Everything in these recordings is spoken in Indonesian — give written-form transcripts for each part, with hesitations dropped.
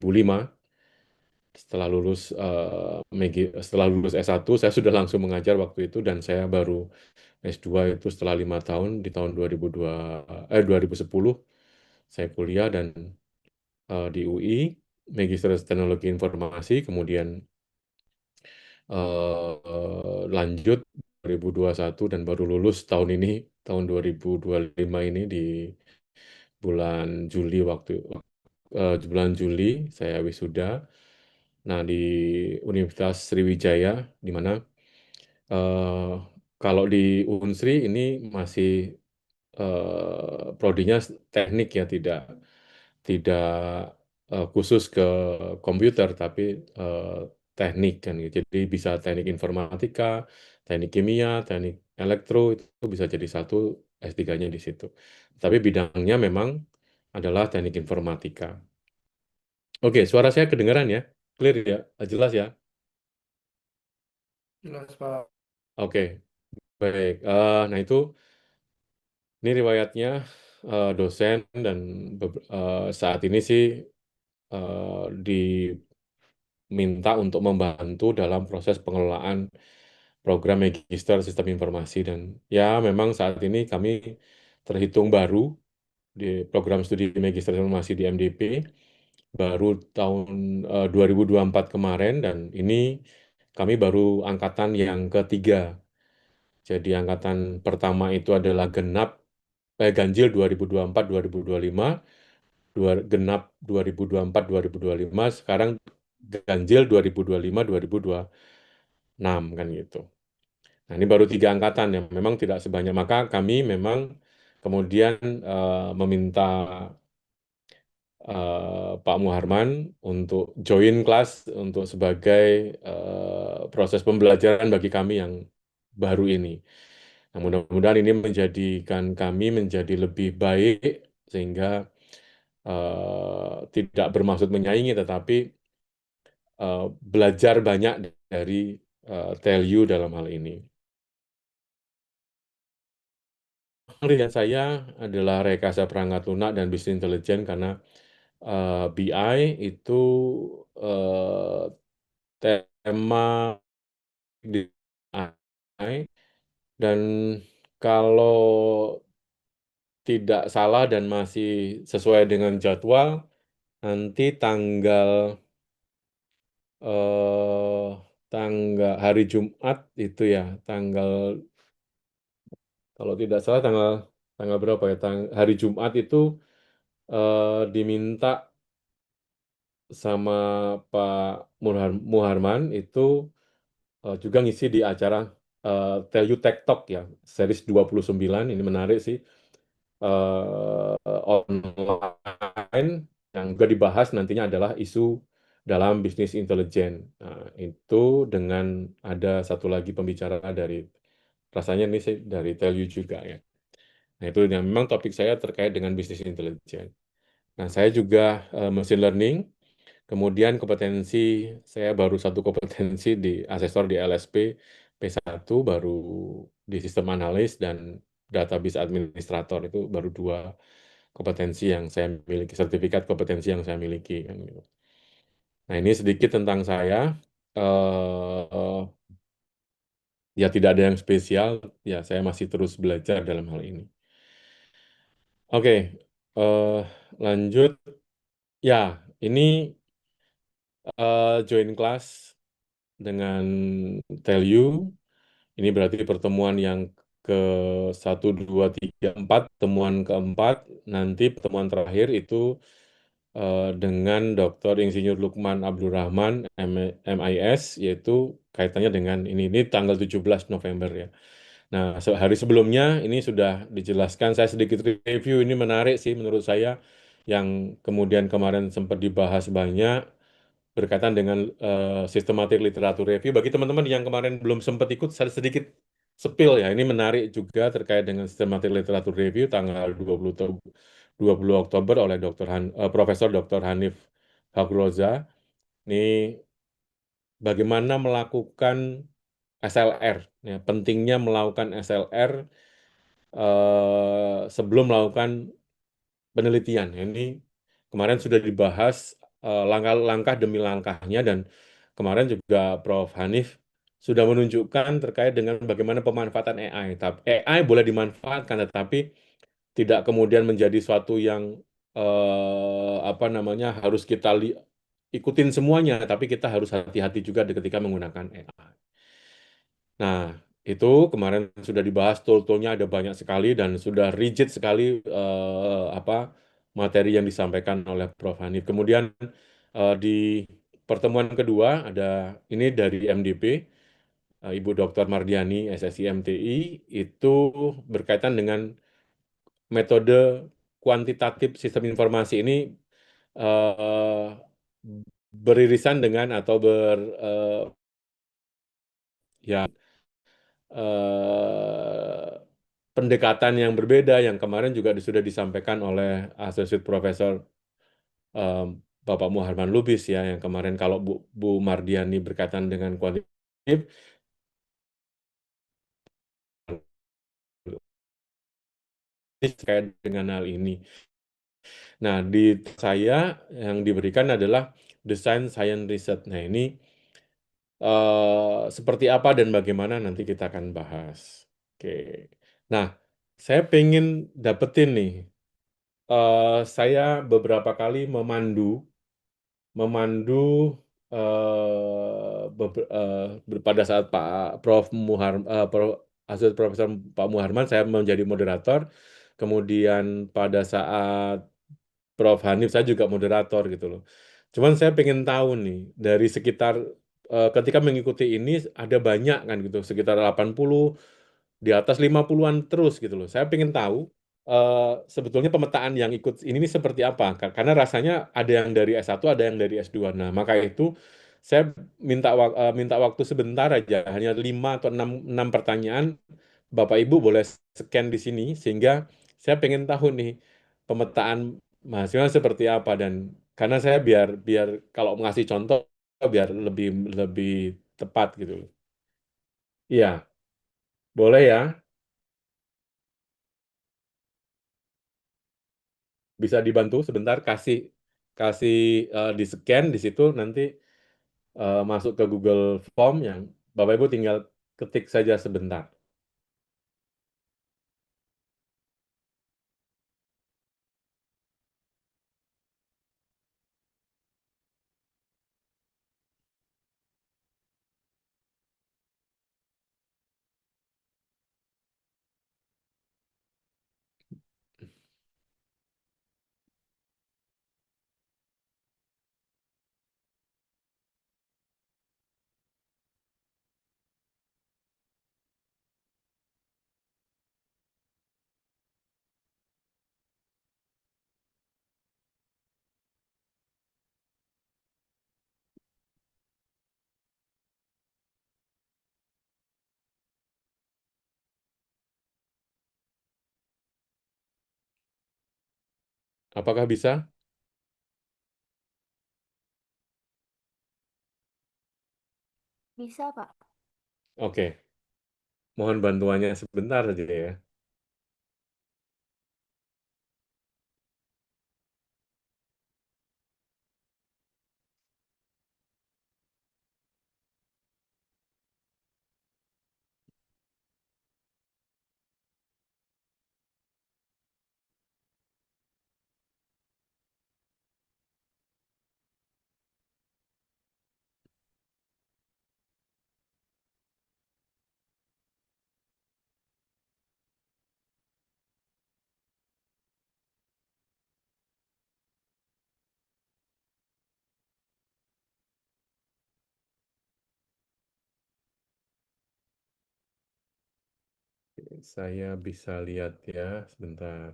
2005. Setelah lulus S1, saya sudah langsung mengajar waktu itu, dan saya baru S2 itu setelah 5 tahun di tahun 2010 saya kuliah dan di UI, Magister Teknologi Informasi, kemudian lanjut 2021 dan baru lulus tahun ini, tahun 2025 ini di bulan Juli saya wisuda. Nah, di Universitas Sriwijaya, di mana eh, kalau di Unsri ini masih prodinya teknik ya, tidak tidak khusus ke komputer, tapi eh, teknik kan gitu. Jadi bisa teknik informatika, teknik kimia, teknik elektro, itu bisa jadi satu S3-nya di situ. Tapi bidangnya memang adalah teknik informatika. Oke, suara saya kedengaran ya? Clear ya? Jelas ya? Jelas, Pak. Oke, baik. Nah, ini riwayatnya dosen, dan saat ini sih diminta untuk membantu dalam proses pengelolaan program Magister Sistem Informasi. Dan ya, memang saat ini kami terhitung baru di program studi Magister Informasi di MDP, baru tahun 2024 kemarin, dan ini kami baru angkatan yang ketiga. Jadi angkatan pertama itu adalah ganjil 2024-2025, genap 2024-2025, sekarang ganjil 2025-2026 kan gitu. Nah, ini baru 3 angkatan yang memang tidak sebanyak. Maka kami memang kemudian meminta Pak Muharman untuk join kelas, untuk sebagai proses pembelajaran bagi kami yang baru ini. Nah, mudah-mudahan ini menjadikan kami menjadi lebih baik, sehingga tidak bermaksud menyaingi, tetapi belajar banyak dari Telyu dalam hal ini. Klien saya adalah rekayasa perangkat lunak dan bisnis intelijen, karena BI itu tema di AI, dan kalau tidak salah dan masih sesuai dengan jadwal, nanti eh, tanggal hari Jumat itu ya, kalau tidak salah tanggal tanggal berapa ya, hari Jumat itu diminta sama Pak Muharman itu juga ngisi di acara Tell You Tech Talk ya, series 29. Ini menarik sih, online, yang juga dibahas nantinya adalah isu dalam bisnis intelijen. Nah, itu dengan ada satu lagi pembicara dari, rasanya ini sih dari Tell You juga ya. Nah, itu yang memang topik saya terkait dengan bisnis intelijen. Nah, saya juga machine learning. Kemudian kompetensi saya baru satu kompetensi di asesor di LSP P1, baru di sistem analis dan database administrator, itu baru 2 kompetensi yang saya miliki, sertifikat kompetensi yang saya miliki kan gitu. Nah, ini sedikit tentang saya. eh Ya, tidak ada yang spesial. Ya, saya masih terus belajar dalam hal ini. Oke, lanjut. Ya, ini join kelas dengan Tell You. Ini berarti pertemuan yang ke 1, 2, 3, 4, pertemuan keempat. Nanti pertemuan terakhir itu dengan Dr. Insinyur Lukman Abdurrahman, MIS, yaitu kaitannya dengan ini tanggal 17 November ya. Nah, hari sebelumnya ini sudah dijelaskan, saya sedikit review, ini menarik sih menurut saya, yang kemudian kemarin sempat dibahas banyak, berkaitan dengan sistematik literatur review. Bagi teman-teman yang kemarin belum sempat ikut, saya sedikit spill ya. Ini menarik juga terkait dengan sistematik literatur review tanggal 20 Oktober oleh Profesor Dr. Hanif Fakhroza. Ini bagaimana melakukan SLR, ya, pentingnya melakukan SLR sebelum melakukan penelitian. Ini kemarin sudah dibahas langkah-langkah demi langkahnya dan kemarin juga Prof. Hanif sudah menunjukkan terkait dengan bagaimana pemanfaatan AI. Tapi AI boleh dimanfaatkan, tetapi tidak kemudian menjadi suatu yang apa namanya harus kita ikutin semuanya, tapi kita harus hati-hati juga ketika menggunakan AI. Nah, itu kemarin sudah dibahas tool-toolnya ada banyak sekali dan sudah rigid sekali apa materi yang disampaikan oleh Prof. Hanif. Kemudian di pertemuan kedua ada ini dari MDP, Ibu Dr. Mardiani, SSI MTI, itu berkaitan dengan metode kuantitatif sistem informasi ini eh, beririsan dengan atau ya eh, pendekatan yang berbeda yang kemarin juga sudah disampaikan oleh Associate Professor eh, Bapak Muharman Lubis ya yang kemarin kalau Bu Mardiani berkaitan dengan kuantitatif terkait dengan hal ini. Nah, di saya yang diberikan adalah desain science research. Nah, ini seperti apa dan bagaimana nanti kita akan bahas. Oke. Nah, saya pengen dapetin nih. Saya beberapa kali memandu pada saat Pak Prof Muhar Asosiat Profesor Pak Muharman saya menjadi moderator. Kemudian pada saat Prof Hanif saya juga moderator gitu loh. Cuman saya pengen tahu nih dari sekitar ketika mengikuti ini ada banyak kan gitu sekitar 80 di atas 50-an terus gitu loh. Saya pengen tahu eh, sebetulnya pemetaan yang ikut ini seperti apa? Karena rasanya ada yang dari S1, ada yang dari S2. Nah, maka itu saya minta waktu sebentar aja, hanya 5 atau 6 pertanyaan. Bapak Ibu boleh scan di sini sehingga saya pengen tahu nih pemetaan mahasiswa seperti apa dan karena saya biar biar kalau ngasih contoh biar lebih lebih tepat gitu loh. Iya, boleh ya. Bisa dibantu sebentar kasih kasih di scan di situ nanti masuk ke Google Form yang Bapak Ibu tinggal ketik saja sebentar. Apakah bisa? Bisa, Pak. Oke, mohon bantuannya sebentar saja ya. Saya bisa lihat ya sebentar.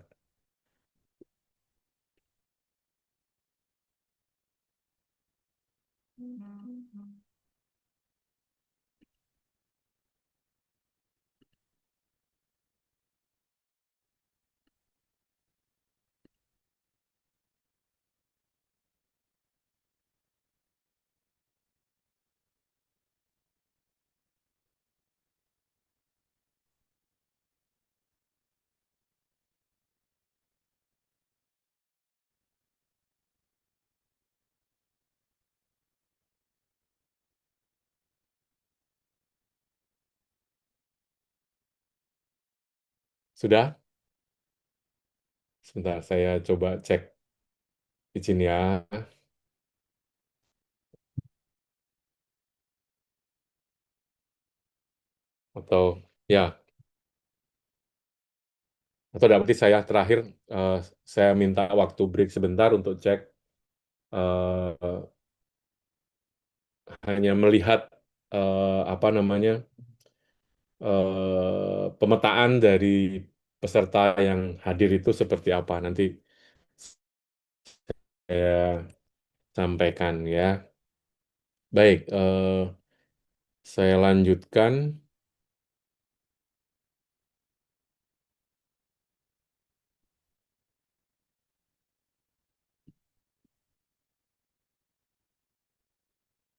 Sudah? Sebentar, saya coba cek izin ya. Atau ya, atau berarti saya terakhir eh, saya minta waktu break sebentar untuk cek eh, hanya melihat apa namanya pemetaan dari peserta yang hadir itu seperti apa. Nanti saya sampaikan ya. Baik, saya lanjutkan.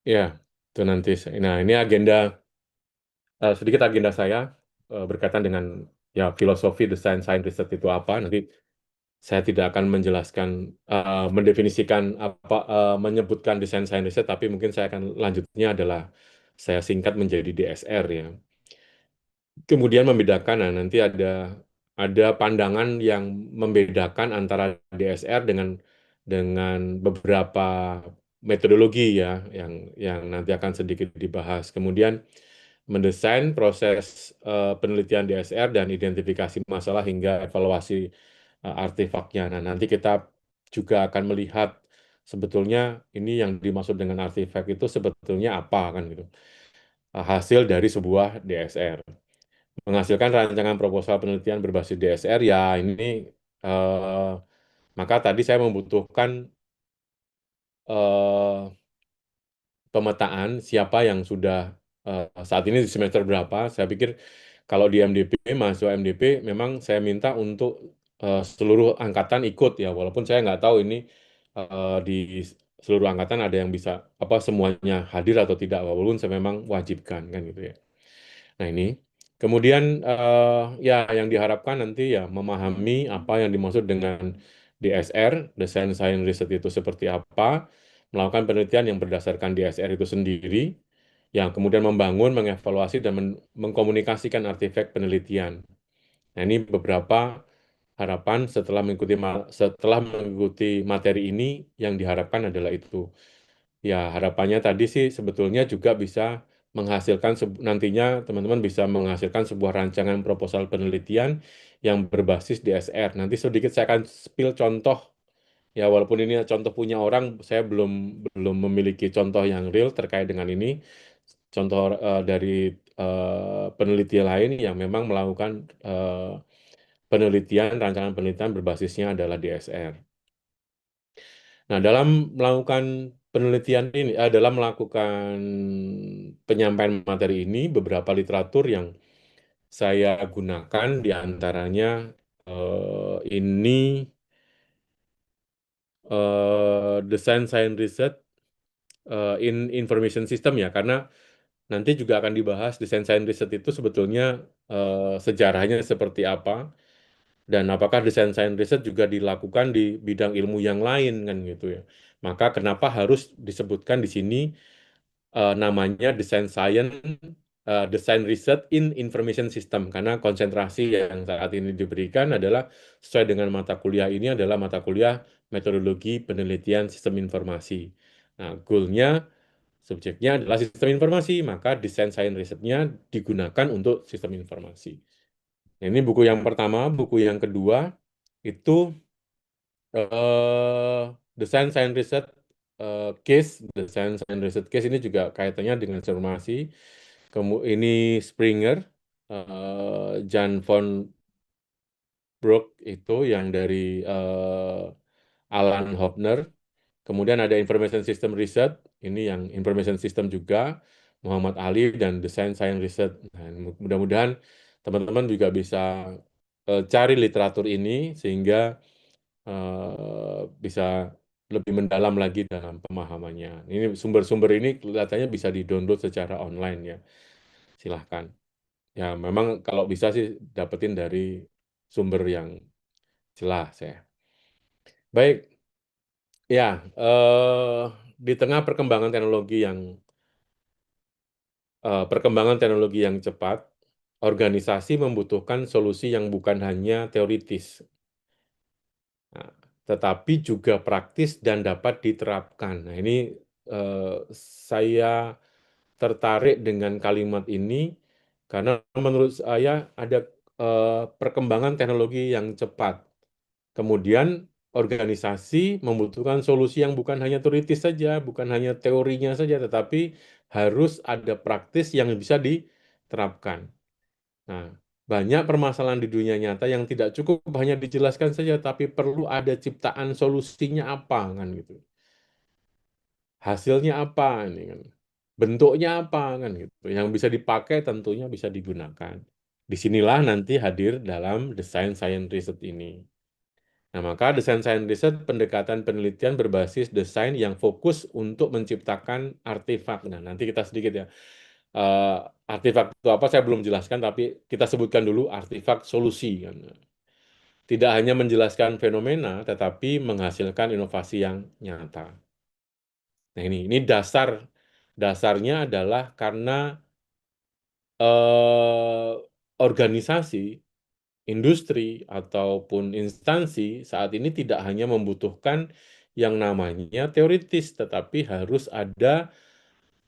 Ya, itu nanti. Nah, ini agenda sedikit agenda saya berkaitan dengan ya filosofi desain sains riset itu apa. Nanti saya tidak akan menjelaskan mendefinisikan apa menyebutkan desain sains riset, tapi mungkin saya akan lanjutnya adalah saya singkat menjadi DSR ya. Kemudian membedakan, nah nanti ada pandangan yang membedakan antara DSR dengan beberapa metodologi ya yang nanti akan sedikit dibahas. Kemudian mendesain proses penelitian DSR dan identifikasi masalah hingga evaluasi artefaknya. Nah, nanti kita juga akan melihat sebetulnya ini yang dimaksud dengan artefak itu sebetulnya apa kan gitu. Hasil dari sebuah DSR. Menghasilkan rancangan proposal penelitian berbasis DSR ya ini eh, maka tadi saya membutuhkan eh, pemetaan siapa yang sudah saat ini di semester berapa. Saya pikir kalau di MDP, mahasiswa MDP, memang saya minta untuk seluruh angkatan ikut ya, walaupun saya nggak tahu ini di seluruh angkatan ada yang bisa apa semuanya hadir atau tidak, walaupun saya memang wajibkan kan gitu ya. Nah ini, kemudian ya yang diharapkan nanti ya memahami apa yang dimaksud dengan DSR, Design Science Research itu seperti apa, melakukan penelitian yang berdasarkan DSR itu sendiri, yang kemudian membangun, mengevaluasi, dan mengkomunikasikan artefak penelitian. Nah ini beberapa harapan setelah mengikuti materi ini yang diharapkan adalah itu. Ya, harapannya tadi sih sebetulnya juga bisa menghasilkan nantinya teman-teman bisa menghasilkan sebuah rancangan proposal penelitian yang berbasis DSR. Nanti sedikit saya akan spill contoh ya walaupun ini contoh punya orang, saya belum belum memiliki contoh yang real terkait dengan ini. Contoh dari peneliti lain yang memang melakukan penelitian, rancangan penelitian berbasisnya adalah DSR. Nah, dalam melakukan penelitian ini, dalam melakukan penyampaian materi ini, beberapa literatur yang saya gunakan diantaranya ini Design Science Research in Information System ya, karena nanti juga akan dibahas desain science research itu sebetulnya sejarahnya seperti apa dan apakah desain science research juga dilakukan di bidang ilmu yang lain kan gitu ya. Maka kenapa harus disebutkan di sini namanya desain science desain research in information system karena konsentrasi yang saat ini diberikan adalah sesuai dengan mata kuliah ini adalah mata kuliah metodologi penelitian sistem informasi. Nah, goalnya subjeknya adalah sistem informasi, maka desain science research-nya digunakan untuk sistem informasi. Nah, ini buku yang pertama, buku yang kedua itu desain science research case, desain science research case ini juga kaitannya dengan informasi. Ini Springer, Jan von Broek itu yang dari Alan Hopner. Kemudian ada Information System Research, ini yang Information System juga, Muhammad Ali dan Design Science Research. Nah, mudah-mudahan teman-teman juga bisa cari literatur ini sehingga bisa lebih mendalam lagi dalam pemahamannya. Ini sumber-sumber ini kelihatannya bisa di-download secara online ya. Silahkan. Ya, memang kalau bisa sih dapetin dari sumber yang jelas ya. Baik, ya, di tengah perkembangan teknologi yang cepat, organisasi membutuhkan solusi yang bukan hanya teoritis, nah, tetapi juga praktis dan dapat diterapkan. Nah, ini saya tertarik dengan kalimat ini karena menurut saya ada perkembangan teknologi yang cepat. Kemudian organisasi membutuhkan solusi yang bukan hanya teoritis saja, bukan hanya teorinya saja, tetapi harus ada praktis yang bisa diterapkan. Nah, banyak permasalahan di dunia nyata yang tidak cukup hanya dijelaskan saja, tapi perlu ada ciptaan solusinya apa kan gitu. Hasilnya apa ini kan. Bentuknya apa kan gitu. Yang bisa dipakai tentunya bisa digunakan. Disinilah nanti hadir dalam desain science research ini. Nah, maka desain science research pendekatan penelitian berbasis desain yang fokus untuk menciptakan artefak. Nah, nanti kita sedikit ya. Eh, Artefak itu apa saya belum jelaskan, tapi kita sebutkan dulu artefak solusi kan. Tidak hanya menjelaskan fenomena, tetapi menghasilkan inovasi yang nyata. Nah, ini dasarnya adalah karena organisasi, industri, ataupun instansi saat ini tidak hanya membutuhkan yang namanya teoritis, tetapi harus ada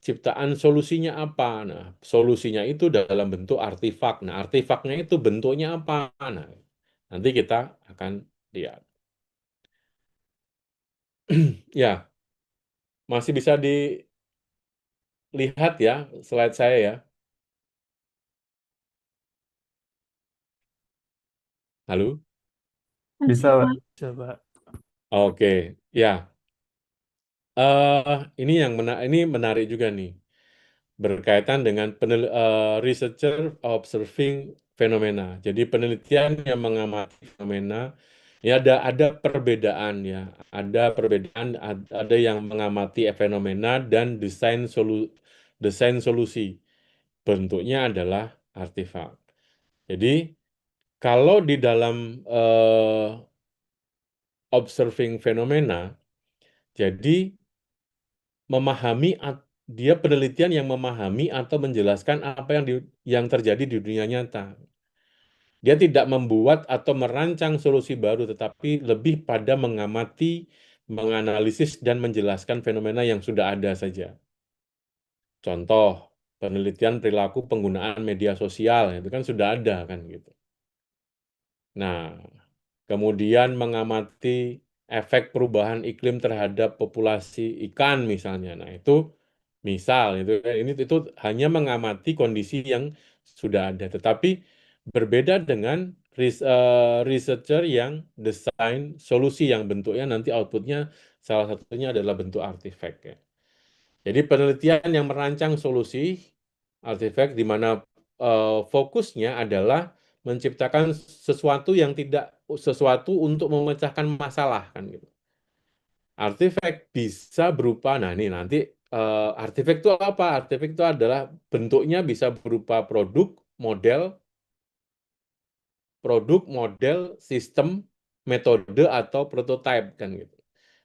ciptaan solusinya apa. Nah, solusinya itu dalam bentuk artefak. Nah, artefaknya itu bentuknya apa. Nah, nanti kita akan lihat. Ya, masih bisa dilihat ya slide saya ya. Halo? Bisa, Pak. Coba. Oke, ya. Ini ini menarik juga nih, berkaitan dengan researcher observing fenomena. Jadi penelitian yang mengamati fenomena, ya ada perbedaan ya, ada perbedaan, ada yang mengamati fenomena dan desain solusi. Bentuknya adalah artefak. Jadi kalau di dalam observing fenomena, jadi memahami dia penelitian yang memahami atau menjelaskan apa yang terjadi di dunia nyata. Dia tidak membuat atau merancang solusi baru, tetapi lebih pada mengamati, menganalisis, dan menjelaskan fenomena yang sudah ada saja. Contoh, penelitian perilaku penggunaan media sosial, itu kan sudah ada kan gitu. Nah, kemudian mengamati efek perubahan iklim terhadap populasi ikan misalnya. Nah, itu misal itu hanya mengamati kondisi yang sudah ada, tetapi berbeda dengan researcher yang desain solusi yang bentuknya nanti outputnya salah satunya adalah bentuk artefak ya. Jadi penelitian yang merancang solusi artefak di mana fokusnya adalah menciptakan sesuatu untuk memecahkan masalah kan gitu. Artefak bisa berupa, nah ini nanti artefak itu apa? Artefak itu adalah bentuknya bisa berupa produk, model, sistem, metode atau prototipe kan gitu.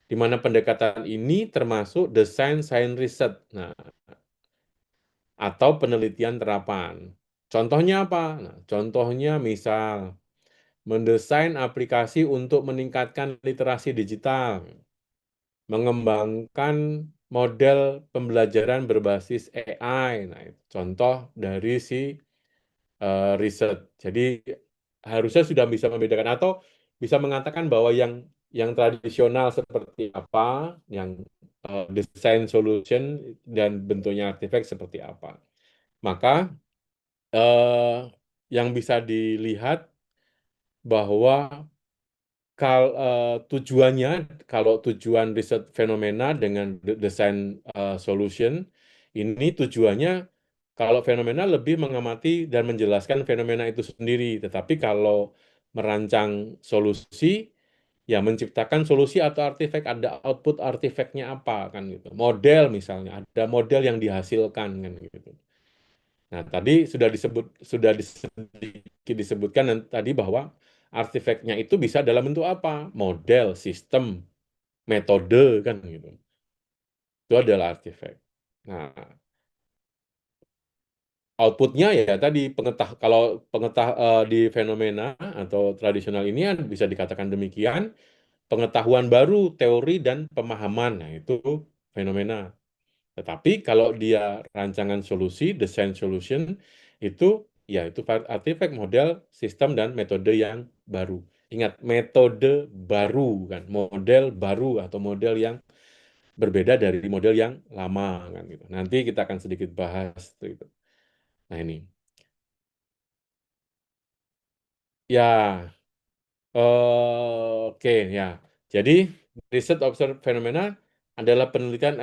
Di mana pendekatan ini termasuk desain science research. Nah, atau penelitian terapan. Contohnya apa? Nah, contohnya misal mendesain aplikasi untuk meningkatkan literasi digital, mengembangkan model pembelajaran berbasis AI. Nah, itu contoh dari si riset. Jadi harusnya sudah bisa membedakan atau bisa mengatakan bahwa yang tradisional seperti apa, yang desain solution dan bentuknya artefak seperti apa. Maka eh, yang bisa dilihat bahwa tujuannya, kalau tujuan riset fenomena dengan desain solution, ini tujuannya kalau fenomena lebih mengamati dan menjelaskan fenomena itu sendiri. Tetapi kalau merancang solusi, ya menciptakan solusi atau artefak, ada output artefaknya apa kan gitu. Model misalnya, ada model yang dihasilkan kan gitu. Nah, tadi disebutkan tadi bahwa artefaknya itu bisa dalam bentuk apa? Model, sistem, metode kan gitu. Itu adalah artefak. Nah, outputnya ya tadi kalau di fenomena atau tradisional ini bisa dikatakan demikian, pengetahuan baru, teori dan pemahaman. Nah, itu fenomena. Tetapi kalau dia rancangan solusi, desain solution, itu ya itu artifact model, sistem dan metode yang baru. Ingat, metode baru kan, model baru atau model yang berbeda dari model yang lama kan gitu. Nanti kita akan sedikit bahas gitu. Nah, ini. Ya, oke ya. Jadi riset observe fenomena adalah penelitian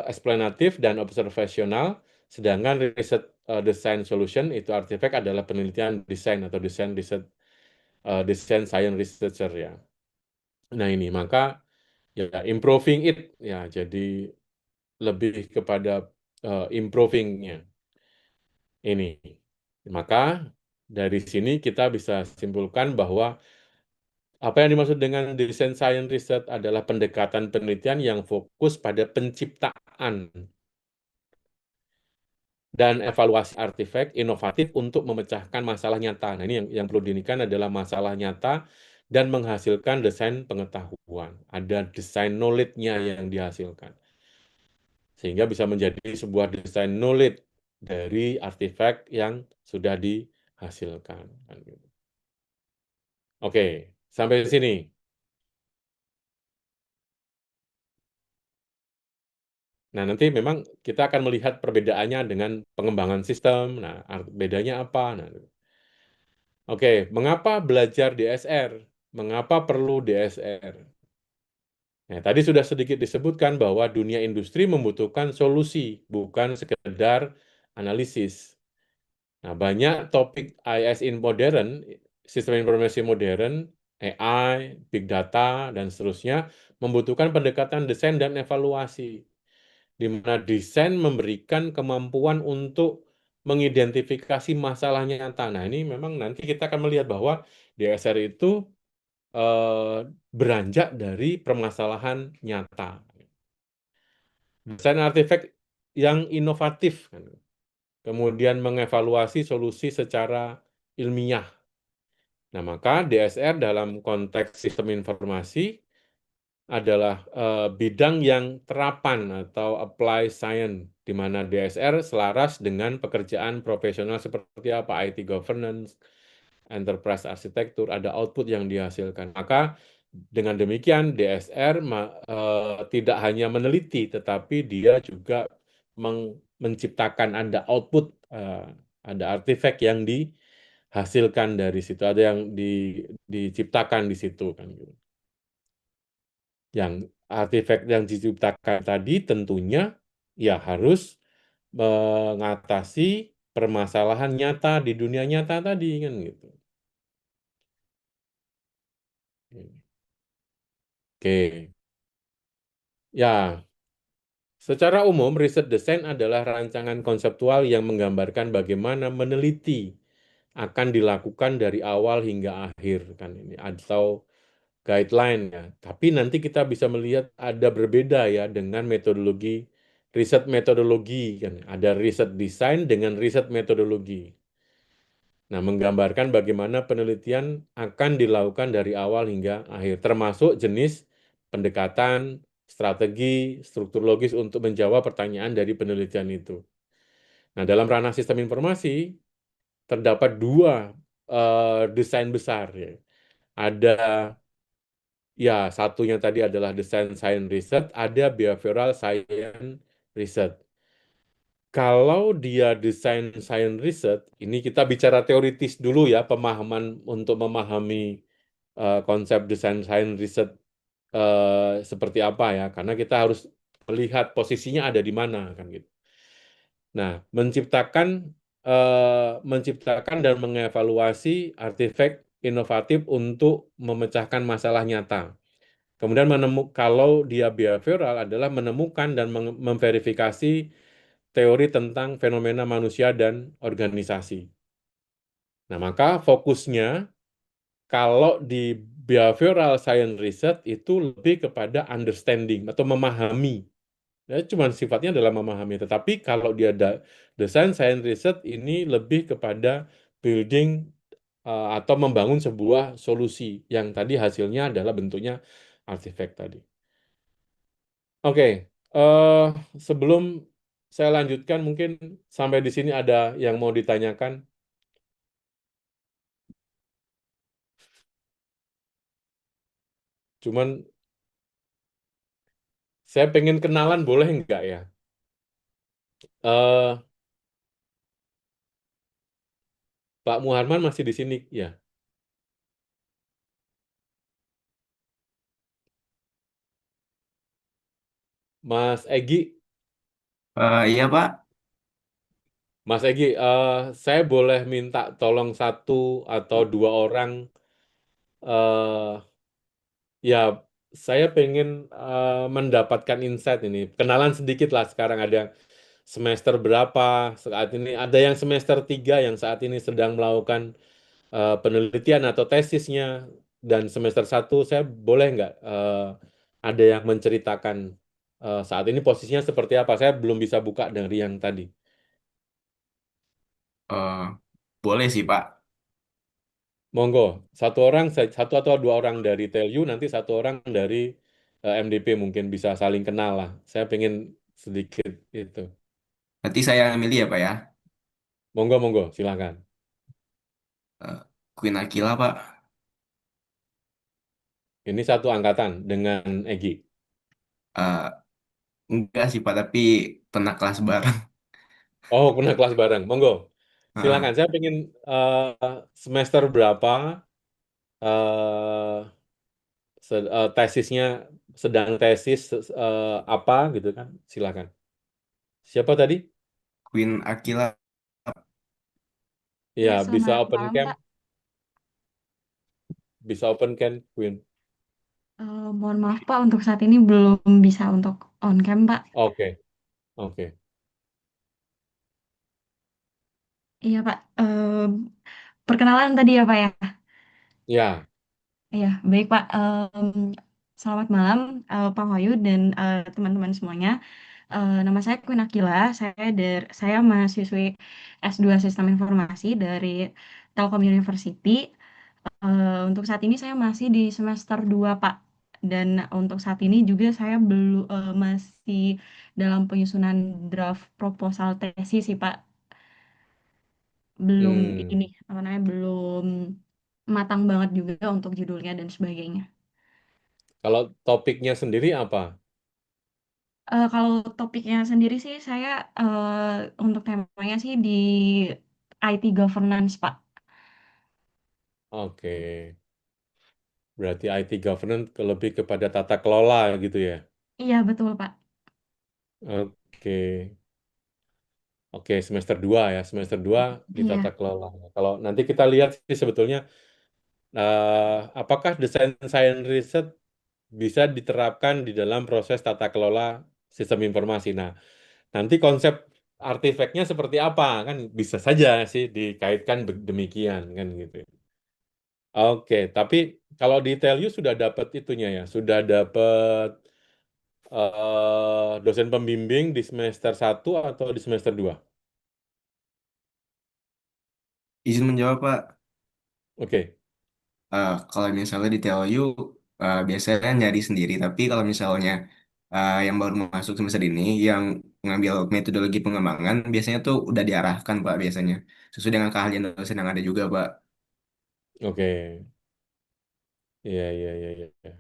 eksplanatif dan observasional, sedangkan riset design solution itu artifact adalah penelitian desain atau desain riset desain science researcher ya. Nah ini maka ya improving it ya jadi lebih kepada improvingnya ini. Maka dari sini kita bisa simpulkan bahwa apa yang dimaksud dengan design science research adalah pendekatan penelitian yang fokus pada penciptaan dan evaluasi artefak inovatif untuk memecahkan masalah nyata. Nah, ini yang perlu diinginkan adalah masalah nyata dan menghasilkan desain pengetahuan. Ada desain knowledge-nya yang dihasilkan. Sehingga bisa menjadi sebuah desain knowledge dari artefak yang sudah dihasilkan. Kan gitu. Oke, sampai sini. Nah, nanti memang kita akan melihat perbedaannya dengan pengembangan sistem. Nah, bedanya apa? Nah, oke, mengapa belajar DSR? Mengapa perlu DSR? Nah, tadi sudah sedikit disebutkan bahwa dunia industri membutuhkan solusi, bukan sekedar analisis. Nah, banyak topik IS in modern, sistem informasi modern, AI, big data, dan seterusnya membutuhkan pendekatan desain dan evaluasi, di mana desain memberikan kemampuan untuk mengidentifikasi masalahnya nyata. Nah, ini memang nanti kita akan melihat bahwa DSR itu beranjak dari permasalahan nyata. Desain artefak yang inovatif, kan. Kemudian mengevaluasi solusi secara ilmiah. Nah, maka DSR dalam konteks sistem informasi adalah bidang yang terapan atau apply science, di mana DSR selaras dengan pekerjaan profesional seperti apa, IT governance, enterprise arsitektur, ada output yang dihasilkan. Maka dengan demikian DSR tidak hanya meneliti, tetapi dia juga menciptakan ada output, ada artefak yang dihasilkan dari situ, ada yang diciptakan di situ kan gitu. Yang artefak yang diciptakan tadi tentunya ya harus mengatasi permasalahan nyata di dunia nyata tadi kan gitu. Oke. Ya, secara umum riset desain adalah rancangan konseptual yang menggambarkan bagaimana meneliti akan dilakukan dari awal hingga akhir kan ini atau guideline ya. Tapi nanti kita bisa melihat ada berbeda ya dengan metodologi riset metodologi kan. Ada riset desain dengan riset metodologi. Nah, menggambarkan bagaimana penelitian akan dilakukan dari awal hingga akhir, termasuk jenis pendekatan, strategi, struktur logis untuk menjawab pertanyaan dari penelitian itu. Nah, dalam ranah sistem informasi, terdapat dua desain besar ya. Ada ya satunya tadi adalah desain science research, ada behavioral science research. Kalau dia desain science research, ini kita bicara teoritis dulu ya, pemahaman untuk memahami konsep desain science research seperti apa ya, karena kita harus melihat posisinya ada di mana kan gitu. Nah, menciptakan dan mengevaluasi artefak inovatif untuk memecahkan masalah nyata. Kemudian kalau dia behavioral adalah menemukan dan memverifikasi teori tentang fenomena manusia dan organisasi. Nah, maka fokusnya kalau di behavioral science research itu lebih kepada understanding atau memahami. Ya, cuma sifatnya adalah memahami. Tetapi kalau dia desain science research ini lebih kepada building atau membangun sebuah solusi yang tadi hasilnya adalah bentuknya artifact tadi. Oke, eh, sebelum saya lanjutkan, mungkin sampai di sini ada yang mau ditanyakan. Cuman saya pengen kenalan, boleh nggak ya? Eh, Pak Muharman masih di sini, ya. Mas Egi, Iya Pak. Mas Egi, saya boleh minta tolong satu atau dua orang, eh, ya, saya pengen mendapatkan insight ini. Kenalan sedikit lah sekarang ada semester berapa saat ini. Ada yang semester 3 yang saat ini sedang melakukan penelitian atau tesisnya. Dan semester satu saya boleh nggak ada yang menceritakan saat ini posisinya seperti apa. Saya belum bisa buka dari yang tadi. Eh, Boleh sih Pak. Monggo, satu orang, satu atau dua orang dari Telju, nanti satu orang dari MDP mungkin bisa saling kenal lah. Saya pengen sedikit itu. Nanti saya milih ya Pak ya. Monggo, monggo, silakan. Eh, Queen Aquila Pak. Ini satu angkatan dengan Egi. Eh, enggak sih Pak, tapi pernah kelas bareng. Oh, pernah kelas bareng. Monggo, silakan. Heeh. Saya pengen semester berapa, eh, tesisnya, sedang tesis apa gitu kan? Silakan. Siapa tadi? Queen Aquila. Ya, Ya, bisa selamat open malam, cam, Pak. bisa open cam, Queen. Mohon maaf, Pak, untuk saat ini belum bisa untuk on cam, Pak. Oke, oke. Iya, Pak. Perkenalan tadi ya, Pak ya. Ya. Iya, baik, Pak. Selamat malam, Pak Wahyu dan teman-teman semuanya. Nama saya Queen Akila. Saya mahasiswi S2 Sistem Informasi dari Telkom University. Untuk saat ini saya masih di semester 2, Pak. Dan untuk saat ini juga saya belum masih dalam penyusunan draft proposal tesis sih, Pak. Belum Hmm. ini apa namanya belum matang banget juga untuk judulnya dan sebagainya. Kalau topiknya sendiri apa? Kalau topiknya sendiri sih saya untuk temanya sih di IT governance, Pak. Oke. Berarti IT governance lebih kepada tata kelola gitu ya. Iya, betul, Pak. Oke. Oke, semester 2 ya. Semester 2 di tata Iya. kelola. Kalau nanti kita lihat sih sebetulnya apakah desain science research bisa diterapkan di dalam proses tata kelola sistem informasi. Nah, nanti konsep artefaknya seperti apa kan bisa saja sih dikaitkan demikian kan gitu. Oke, tapi kalau di Telus sudah dapat itunya ya, sudah dapat dosen pembimbing di semester satu atau di semester 2. Izin menjawab Pak. Oke. Kalau misalnya di TLU biasanya nyari sendiri. Tapi kalau misalnya yang baru masuk semester ini yang mengambil metodologi pengembangan biasanya tuh udah diarahkan Pak biasanya. Sesuai dengan keahlian dosen yang ada juga Pak. Oke. Iya, iya, iya, iya, iya.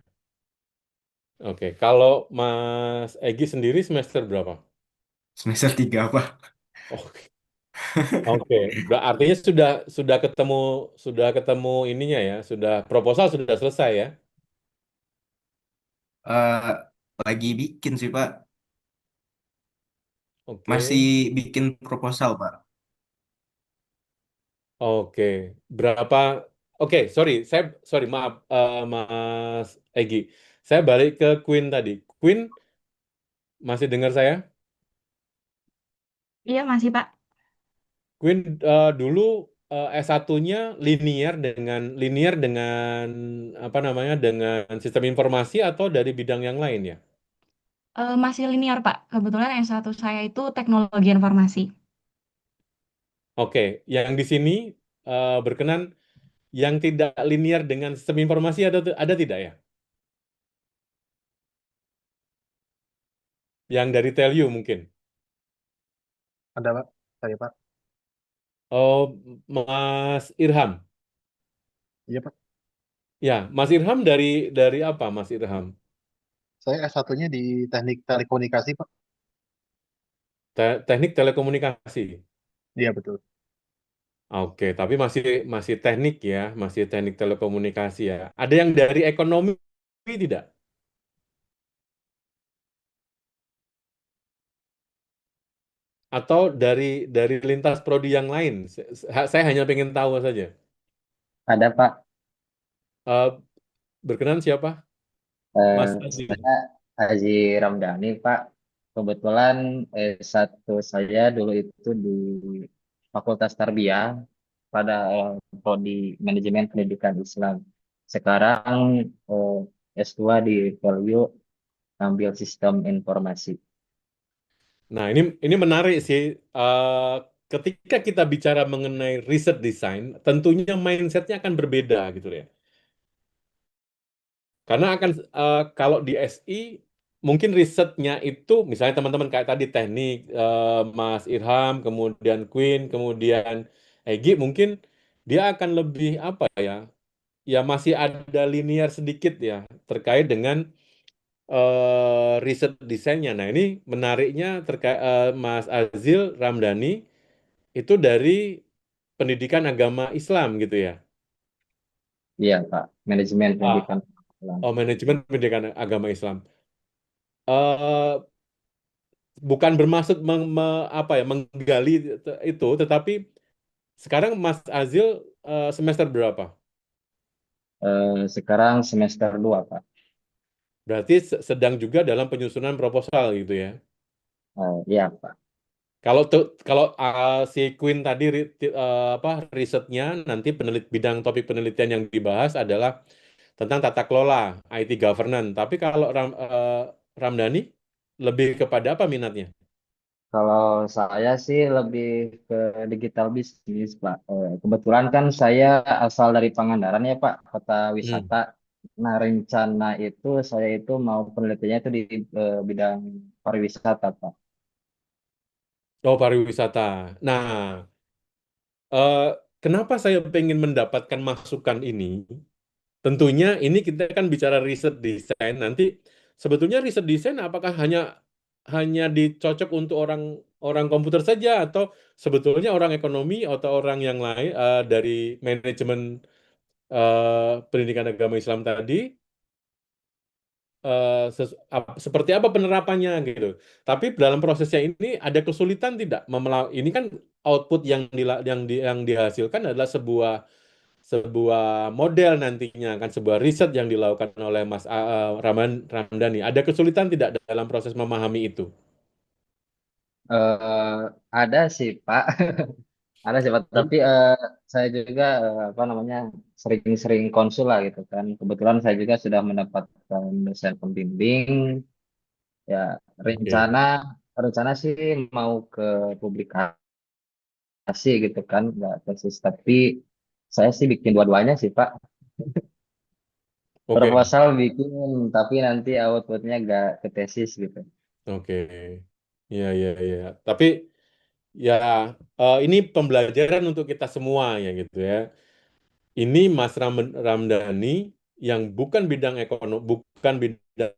Oke, kalau Mas Egi sendiri semester berapa? Semester 3 Pak. Oke. Oke, artinya sudah ketemu ininya ya, sudah proposal sudah selesai ya. Eh, Lagi bikin sih Pak. Masih Oke. bikin proposal Pak. Oke, berapa? Oke, sorry, maaf, Mas Egi. Saya balik ke Queen tadi. Queen masih dengar saya? Iya, masih, Pak. Queen dulu S1-nya linear dengan apa namanya dengan sistem informasi atau dari bidang yang lain ya? Masih linear, Pak. Kebetulan S1 saya itu teknologi informasi. Oke, yang di sini berkenan yang tidak linear dengan sistem informasi ada tidak ya? Yang dari Tellu mungkin. Ada Pak, saya Pak. Oh, Mas Irham. Iya Pak, Ya, Mas Irham dari apa, Mas Irham? saya S1-nya di Teknik Telekomunikasi Pak. Teknik telekomunikasi. Iya betul. Oke, tapi masih masih teknik ya, masih teknik telekomunikasi ya. Ada yang dari ekonomi tidak? Atau dari lintas prodi yang lain? Saya hanya pengen tahu saja. Ada Pak, Eh, berkenan siapa? eh, Mas Azil. saya Haji Ramdhani Pak. Kebetulan satu saya dulu itu di Fakultas Tarbiyah pada prodi Manajemen Pendidikan Islam. Sekarang S2 di Value ambil Sistem Informasi. Nah, ini menarik sih. Ketika kita bicara mengenai riset design, tentunya mindsetnya akan berbeda gitu ya. Karena akan kalau di SI mungkin risetnya itu misalnya teman-teman kayak tadi teknik Mas Irham, kemudian Queen, kemudian Egi mungkin dia akan lebih apa ya? Ya masih ada linear sedikit ya terkait dengan riset desainnya. Nah, ini menariknya terkait Mas Azil Ramdhani itu dari pendidikan agama Islam gitu ya. Iya Pak, Manajemen Ah, Pendidikan Islam. oh manajemen pendidikan agama Islam. eh Bukan bermaksud apa ya menggali itu, tetapi sekarang Mas Azil semester berapa? Sekarang semester 2 Pak. Berarti sedang juga dalam penyusunan proposal gitu ya. Iya Pak. Kalau si Queen tadi apa risetnya nanti bidang topik penelitian yang dibahas adalah tentang tata kelola IT governance. Tapi kalau Ramdhani lebih kepada apa minatnya? Kalau saya sih lebih ke digital bisnis, Pak. Kebetulan kan saya asal dari Pangandaran ya, Pak, kota Hmm. wisata. Nah, rencana itu saya itu mau penelitiannya itu di bidang pariwisata, Pak. Oh, pariwisata. Nah, eh, kenapa saya pengen mendapatkan masukan ini? Tentunya ini kita kan bicara riset desain. Nanti sebetulnya riset desain apakah hanya hanya dicocok untuk orang orang komputer saja atau sebetulnya orang ekonomi atau orang yang lain dari manajemen pendidikan agama Islam tadi seperti apa penerapannya gitu. Tapi dalam prosesnya ini ada kesulitan tidak? Ini kan output yang dihasilkan adalah sebuah sebuah model nantinya kan sebuah riset yang dilakukan oleh Mas Ramdhani. Ada kesulitan tidak dalam proses memahami itu? Eh, ada sih, Pak. Ada sih, Pak. Hmm? Tapi saya juga apa namanya sering-sering konsul lah gitu kan. Kebetulan saya juga sudah mendapatkan dosen pembimbing. Ya, Oke. rencana rencana sih mau ke publikasi gitu kan, nggak tesis. Tapi saya sih bikin dua-duanya sih Pak. Oke. Proposal bikin, tapi nanti outputnya nggak ke tesis gitu. Oke. Ya, ya, ya. Tapi ya ini pembelajaran untuk kita semua ya gitu ya. Ini Mas Ramdhani yang bukan bidang ekonomi, bukan bidang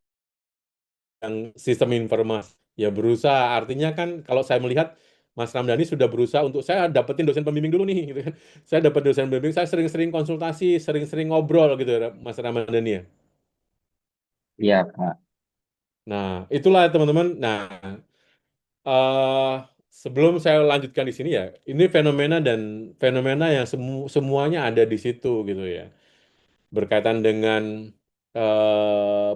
sistem informasi. Ya berusaha, artinya kan kalau saya melihat Mas Ramdhani sudah berusaha untuk saya dapetin dosen pembimbing dulu nih, gitu kan. Saya dapat dosen pembimbing, saya sering-sering konsultasi, sering-sering ngobrol gitu ya, Mas Ramdhani ya. Iya Pak. Nah, itulah teman-teman. Nah, eh sebelum saya lanjutkan di sini ya, ini fenomena yang semuanya ada di situ gitu ya. Berkaitan dengan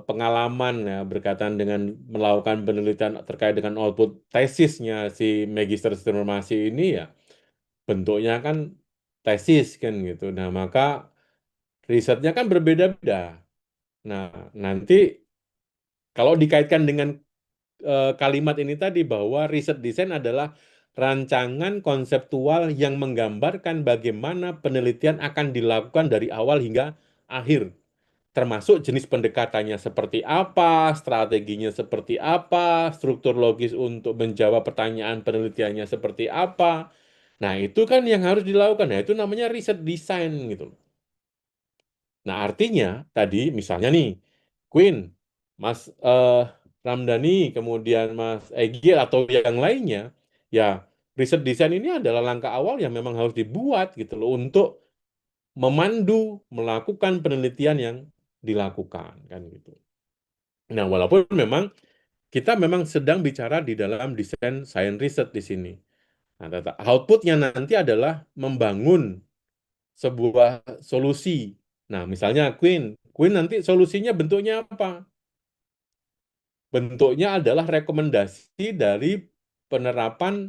pengalaman ya, berkaitan dengan melakukan penelitian terkait dengan output tesisnya si Magister Sistem Informasi ini ya, bentuknya kan tesis kan gitu. Nah, maka risetnya kan berbeda-beda. Nah, nanti kalau dikaitkan dengan kalimat ini tadi bahwa riset desain adalah rancangan konseptual yang menggambarkan bagaimana penelitian akan dilakukan dari awal hingga akhir, termasuk jenis pendekatannya seperti apa, strateginya seperti apa, struktur logis untuk menjawab pertanyaan penelitiannya seperti apa. Nah, itu kan yang harus dilakukan. Nah, itu namanya riset desain gitu. Nah, artinya tadi misalnya nih, Queen, Mas Ramdhani, kemudian Mas Egil atau yang lainnya, ya riset desain ini adalah langkah awal yang memang harus dibuat gitu loh untuk memandu melakukan penelitian yang dilakukan kan gitu. Nah, walaupun memang kita memang sedang bicara di dalam desain science research di sini. Nah, outputnya nanti adalah membangun sebuah solusi. Nah, misalnya Queen nanti solusinya bentuknya apa? Bentuknya adalah rekomendasi dari penerapan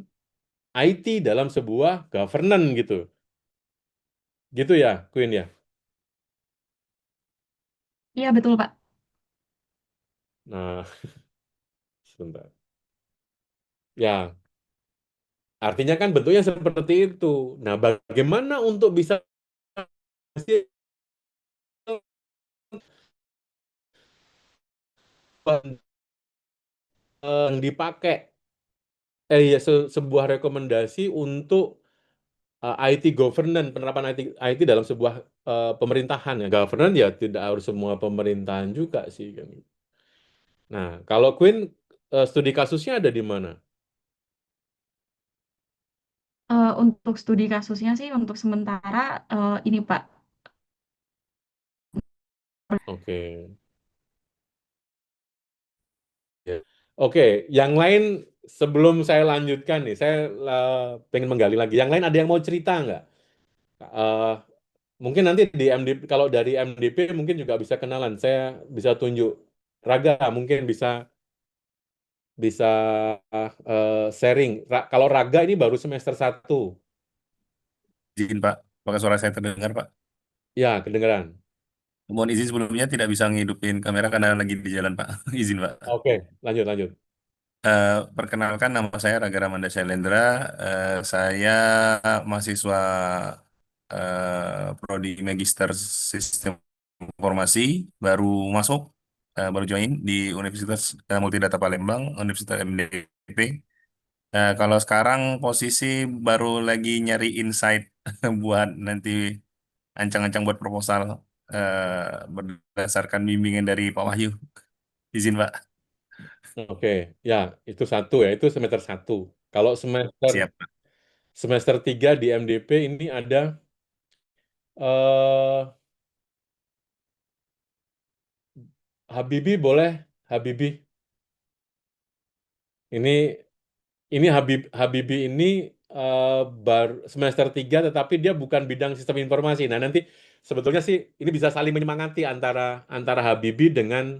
IT dalam sebuah governance gitu. Gitu ya, Queen ya. Iya, betul, Pak. Nah, sebentar. Ya, artinya kan bentuknya seperti itu. Nah, bagaimana untuk bisa yang dipakai ya sebuah rekomendasi untuk IT governance, penerapan IT dalam sebuah pemerintahan ya. Governance ya tidak harus semua pemerintahan juga sih kan. Nah, kalau Queen studi kasusnya ada di mana? Untuk studi kasusnya sih, untuk sementara ini, Pak. Oke. Ya. Oke, yang lain sebelum saya lanjutkan nih, saya pengen menggali lagi. Yang lain ada yang mau cerita nggak? Eh, Mungkin nanti di MDP, kalau dari MDP mungkin juga bisa kenalan. Saya bisa tunjuk. Raga mungkin bisa bisa sharing. Kalau Raga ini baru semester 1. Izin Pak, apakah suara saya terdengar Pak? Ya, kedengeran. Mohon izin sebelumnya tidak bisa ngidupin kamera karena lagi di jalan Pak. Izin Pak. Oke, lanjut lanjut. Perkenalkan nama saya Raga Ramanda Shailendra. Saya mahasiswa Prodi Magister Sistem Informasi, baru masuk, baru join di Universitas Multidata Palembang, Universitas MDP. Kalau sekarang posisi baru lagi nyari insight buat nanti ancang-ancang buat proposal berdasarkan bimbingan dari Pak Wahyu. Izin Pak. Oke, ya itu satu ya, itu semester 1. Kalau semester Siap Pak. semester 3 di MDP ini ada eh Habibi boleh, Habibi. Ini Habibi ini baru semester 3 tetapi dia bukan bidang sistem informasi. Nah, nanti sebetulnya sih ini bisa saling menyemangati antara antara Habibi dengan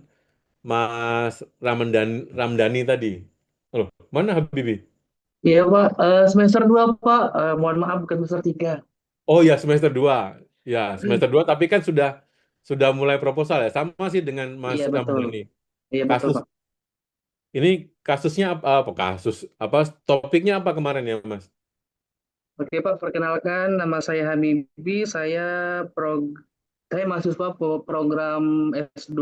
Mas Ramdhani tadi. Loh, mana Habibi? Iya Pak, semester 2 Pak, mohon maaf bukan semester 3. Oh ya, semester 2. Ya, semester 2 tapi kan sudah mulai proposal ya. Sama sih dengan Mas Iya betul, Ramdhani. iya betul Kasus Pak. ini kasusnya apa kasus apa topiknya apa kemarin ya, Mas? Oke Pak, perkenalkan nama saya Habibi, saya mahasiswa program S2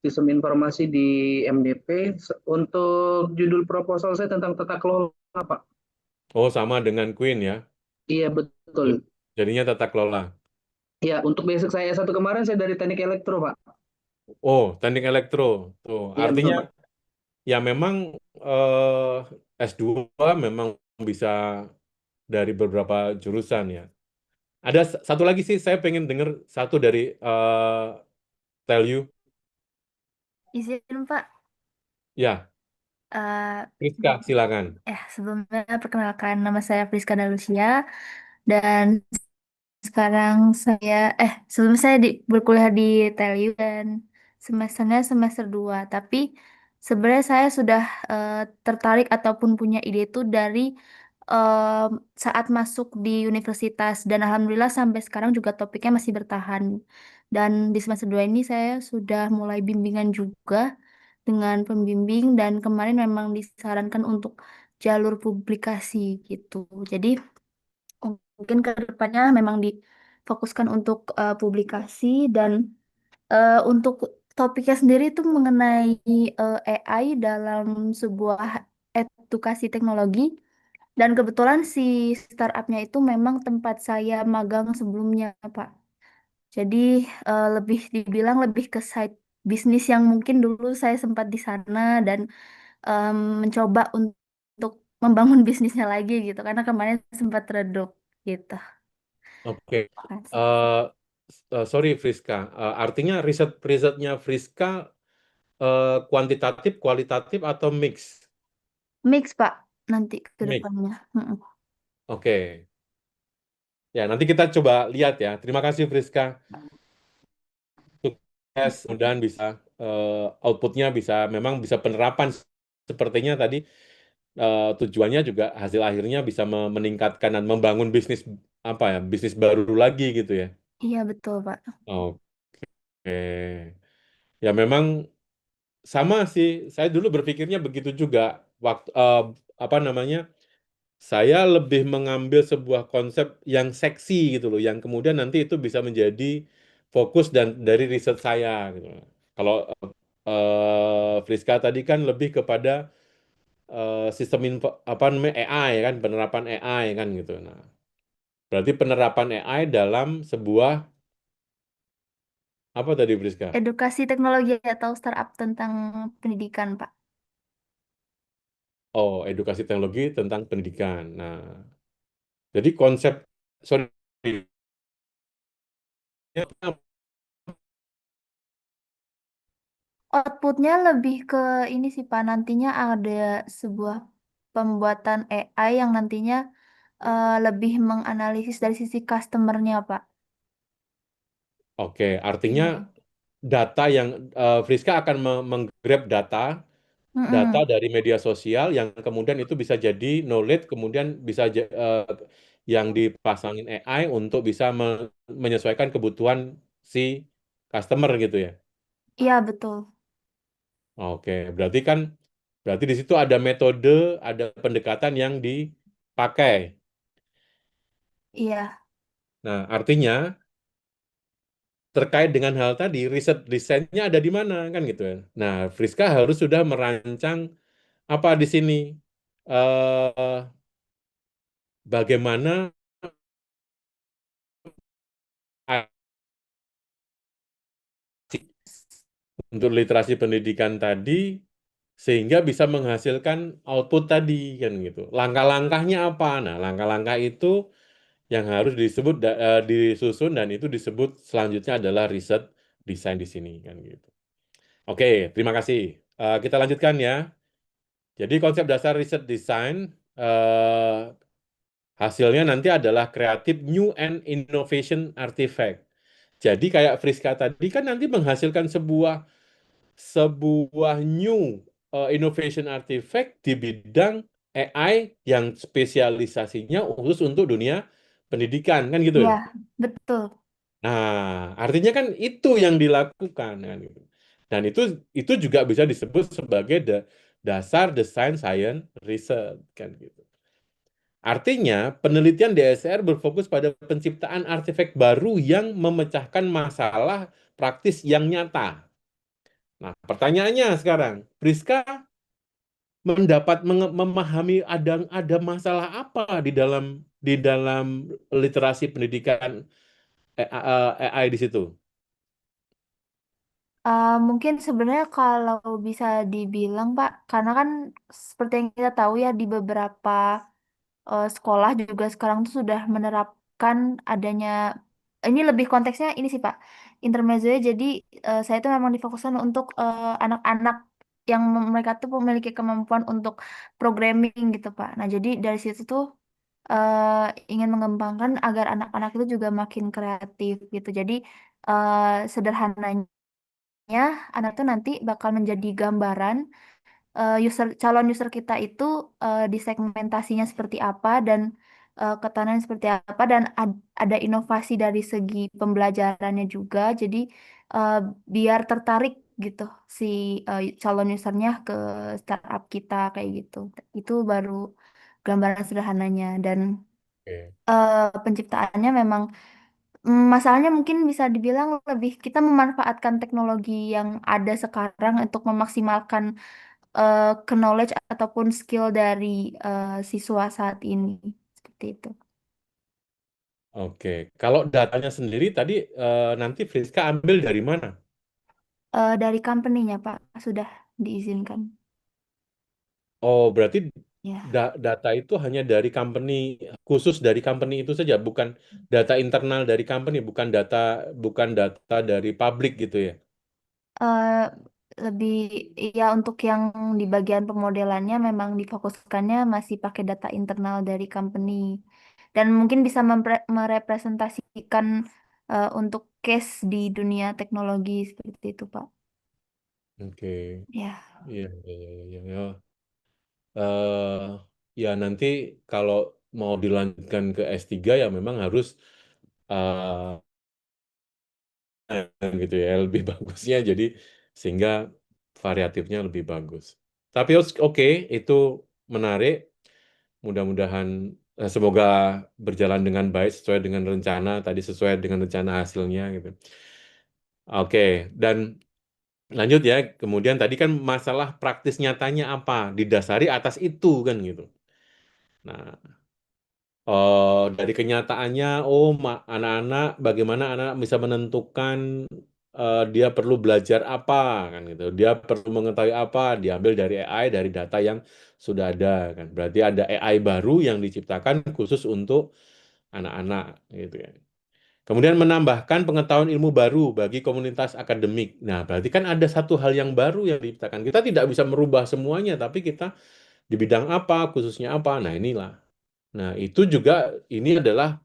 Sistem Informasi di MDP. Untuk judul proposal saya tentang tata kelola Pak. Oh, sama dengan Queen ya. Iya betul. Jadinya tata kelola. Iya, untuk basic saya S1 kemarin saya dari Teknik Elektro Pak. Oh, teknik elektro. Tuh, Iya betul artinya Pak. ya memang S2 memang bisa dari beberapa jurusan ya. Ada satu lagi sih saya pengen dengar satu dari Tell You. Izin Pak, Ya, eh, Rizka, silakan. sebelumnya perkenalkan nama saya Priska Dalusia dan sekarang sebelum saya berkuliah di TELU dan semesternya semester 2. Tapi sebenarnya saya sudah tertarik ataupun punya ide itu dari eh, saat masuk di universitas dan alhamdulillah sampai sekarang juga topiknya masih bertahan. Dan di semester 2 ini saya sudah mulai bimbingan juga dengan pembimbing dan kemarin memang disarankan untuk jalur publikasi gitu. Jadi mungkin ke depannya memang difokuskan untuk publikasi dan untuk topiknya sendiri itu mengenai AI dalam sebuah edukasi teknologi. Dan kebetulan si startupnya itu memang tempat saya magang sebelumnya, Pak. Jadi lebih dibilang lebih ke side bisnis yang mungkin dulu saya sempat di sana dan mencoba untuk membangun bisnisnya lagi gitu karena kemarin sempat redup gitu. Oke. Makasih. Eh, Sorry Friska. Artinya risetnya Friska kuantitatif, kualitatif atau mix? Mix, Pak, nanti ke Mix. depannya. Mm-mm. Oke. Ya, nanti kita coba lihat ya. Terima kasih Friska. Sukses, mudah-mudahan bisa outputnya bisa memang bisa penerapan sepertinya tadi tujuannya juga hasil akhirnya bisa meningkatkan dan membangun bisnis apa ya, bisnis baru lagi gitu ya. Iya, betul, Pak. Oke. Ya memang sama sih. Saya dulu berpikirnya begitu juga. Waktu apa namanya? Saya lebih mengambil sebuah konsep yang seksi gitu loh, yang kemudian nanti itu bisa menjadi fokus dan dari riset saya gitu. Kalau Friska tadi kan lebih kepada sistem info, apa namanya AI kan, penerapan AI kan gitu. Nah, berarti penerapan AI dalam sebuah apa tadi Friska? Edukasi teknologi atau startup tentang pendidikan, Pak. Oh, edukasi teknologi tentang pendidikan. Nah, jadi konsep sorry Outputnya lebih ke ini sih Pak, nantinya ada sebuah pembuatan AI yang nantinya lebih menganalisis dari sisi customernya Pak. Oke, artinya Iya. data yang Friska akan menggrab data Mm-mm. dari media sosial yang kemudian itu bisa jadi knowledge, kemudian bisa yang dipasangin AI untuk bisa menyesuaikan kebutuhan si customer gitu ya. Iya betul. Oke, berarti di situ ada metode, ada pendekatan yang dipakai. Iya. Nah, artinya terkait dengan hal tadi, riset desainnya ada di mana kan gitu ya. Nah, Friska harus sudah merancang apa di sini eh bagaimana untuk literasi pendidikan tadi sehingga bisa menghasilkan output tadi kan gitu. Langkah-langkahnya apa? Nah, langkah-langkah itu yang harus disusun dan itu disebut selanjutnya adalah riset desain di sini kan gitu. Oke, terima kasih. Kita lanjutkan ya. Jadi konsep dasar riset desain hasilnya nanti adalah creative new and innovation artifact. Jadi kayak Friska tadi kan nanti menghasilkan sebuah new innovation artifact di bidang AI yang spesialisasinya khusus untuk dunia pendidikan kan gitu. Iya, betul. Nah, artinya kan itu yang dilakukan kan gitu. Dan itu juga bisa disebut sebagai dasar desain science research kan gitu. Artinya, penelitian DSR berfokus pada penciptaan artefak baru yang memecahkan masalah praktis yang nyata. Nah, pertanyaannya sekarang, Priska memahami ada masalah apa di dalam literasi pendidikan AI di situ? Mungkin sebenarnya kalau bisa dibilang Pak, karena kan seperti yang kita tahu ya di beberapa sekolah juga sekarang tuh sudah menerapkan adanya ini lebih konteksnya ini sih Pak intermezzo ya. Jadi saya tuh memang difokuskan untuk anak-anak yang mereka tuh memiliki kemampuan untuk programming gitu Pak. Nah jadi dari situ tuh ingin mengembangkan agar anak-anak itu juga makin kreatif gitu. Jadi sederhananya anak tuh nanti bakal menjadi gambaran calon user kita itu disegmentasinya seperti apa dan ketahanan seperti apa dan ada inovasi dari segi pembelajarannya juga jadi eh, biar tertarik gitu si calon usernya ke startup kita kayak gitu. Itu baru gambaran sederhananya dan Oke. penciptaannya memang masalahnya mungkin bisa dibilang lebih kita memanfaatkan teknologi yang ada sekarang untuk memaksimalkan knowledge ataupun skill dari siswa saat ini seperti itu. Oke. Kalau datanya sendiri tadi nanti Friska ambil dari mana? Dari company-nya Pak sudah diizinkan. Oh, berarti Ya. data itu hanya dari company, khusus dari company itu saja, bukan data internal dari company, bukan data dari publik gitu ya. eh Lebih ya untuk yang di bagian pemodelannya memang difokuskannya masih pakai data internal dari company dan mungkin bisa merepresentasikan untuk case di dunia teknologi seperti itu Pak. Oke. Ya. Iya, iya, iya, iya, iya. eh ya nanti kalau mau dilanjutkan ke S3 ya memang harus gitu ya lebih bagusnya jadi sehingga variatifnya lebih bagus. Tapi oke, itu menarik. Mudah-mudahan semoga berjalan dengan baik sesuai dengan rencana tadi sesuai dengan rencana hasilnya gitu. Oke, dan lanjut ya. Kemudian tadi kan masalah praktis nyatanya apa? Didasari atas itu kan gitu. Nah, dari kenyataannya, anak-anak, bagaimana anak bisa menentukan dia perlu belajar apa, kan gitu. Dia perlu mengetahui apa, diambil dari AI, dari data yang sudah ada, kan. Berarti ada AI baru yang diciptakan khusus untuk anak-anak, gitu ya. Kemudian menambahkan pengetahuan ilmu baru bagi komunitas akademik. Nah, berarti kan ada satu hal yang baru yang diciptakan. Kita tidak bisa merubah semuanya, tapi kita di bidang apa, khususnya apa. Nah, inilah. Nah, itu juga ini adalah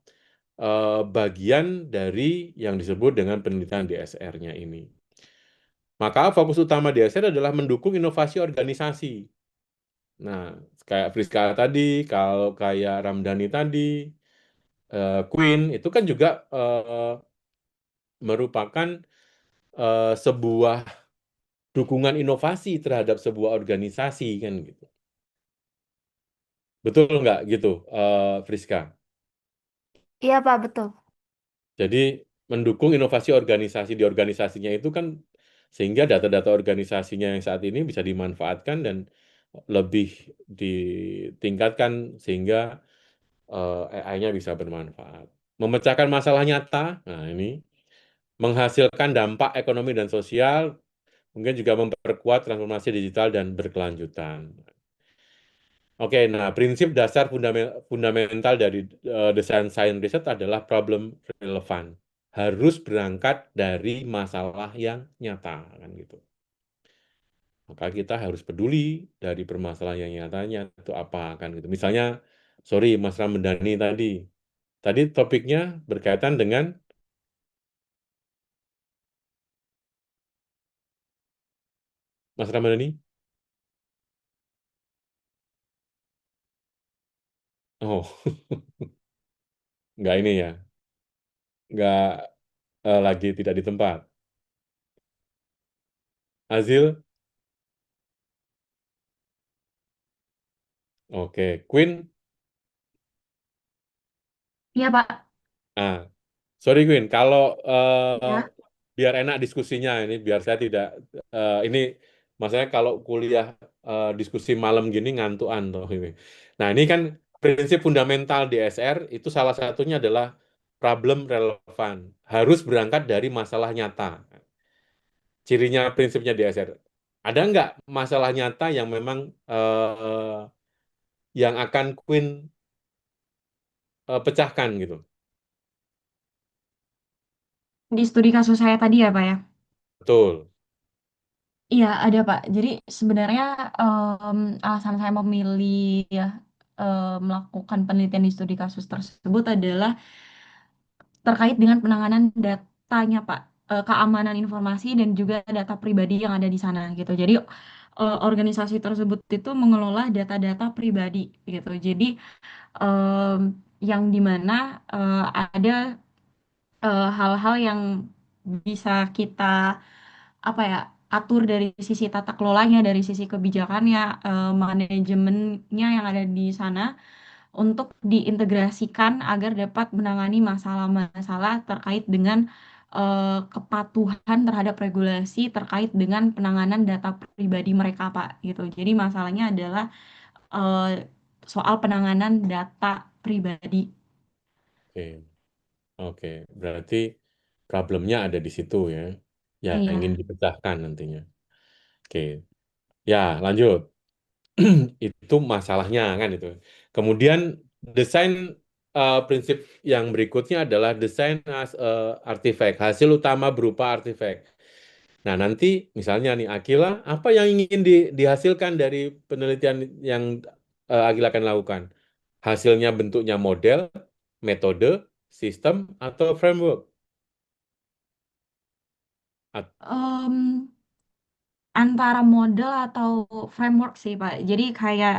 bagian dari yang disebut dengan penelitian DSR-nya ini. Maka fokus utama DSR adalah mendukung inovasi organisasi. Nah, kayak Friska tadi, kalau kayak Ramdhani tadi, Queen, itu kan juga merupakan sebuah dukungan inovasi terhadap sebuah organisasi kan gitu. Betul nggak gitu, Friska? Iya Pak, betul. Jadi mendukung inovasi organisasi di organisasinya itu kan sehingga data-data organisasinya yang saat ini bisa dimanfaatkan dan lebih ditingkatkan sehingga AI-nya bisa bermanfaat. Memecahkan masalah nyata, nah ini menghasilkan dampak ekonomi dan sosial, mungkin juga memperkuat transformasi digital dan berkelanjutan. Oke, nah prinsip dasar fundamental dari desain science research adalah problem relevan. Harus berangkat dari masalah yang nyata, kan gitu. Maka kita harus peduli dari permasalahan yang nyatanya itu apa, kan gitu. Misalnya, sorry Mas Ramdhani tadi topiknya berkaitan dengan Mas Ramdhani. Oh, nggak ini ya, nggak lagi tidak di tempat. Azil, oke. Queen, Iya, Pak. ah, sorry Queen, kalau Ya. biar enak diskusinya ini, biar saya tidak ini, maksudnya kalau kuliah diskusi malam gini ngantuan toh ini. Nah ini kan prinsip fundamental DSR itu salah satunya adalah problem relevan, harus berangkat dari masalah nyata. Cirinya prinsipnya DSR. Ada nggak masalah nyata yang memang yang akan Queen pecahkan gitu? Di studi kasus saya tadi ya, Pak ya. Betul. Iya, ada Pak. Jadi sebenarnya alasan saya memilih ya, melakukan penelitian di studi kasus tersebut adalah terkait dengan penanganan datanya Pak, keamanan informasi dan juga data pribadi yang ada di sana gitu. Jadi organisasi tersebut itu mengelola data-data pribadi gitu. Jadi em, yang dimana ada hal-hal yang bisa kita apa ya atur dari sisi tata kelolanya, dari sisi kebijakannya, manajemennya yang ada di sana untuk diintegrasikan agar dapat menangani masalah-masalah terkait dengan kepatuhan terhadap regulasi terkait dengan penanganan data pribadi mereka, Pak, gitu. Jadi masalahnya adalah eh, soal penanganan data pribadi. Oke, oke. Berarti problemnya ada di situ ya, yang ingin Iya. dipecahkan nantinya. Oke, ya lanjut. Itu masalahnya kan itu. Kemudian desain prinsip yang berikutnya adalah desain as artifact, hasil utama berupa artifact. Nah, nanti misalnya nih Akila, apa yang ingin dihasilkan dari penelitian yang Akila akan lakukan? Hasilnya bentuknya model, metode, sistem, atau framework? At- Em, Antara model atau framework sih, Pak. Jadi kayak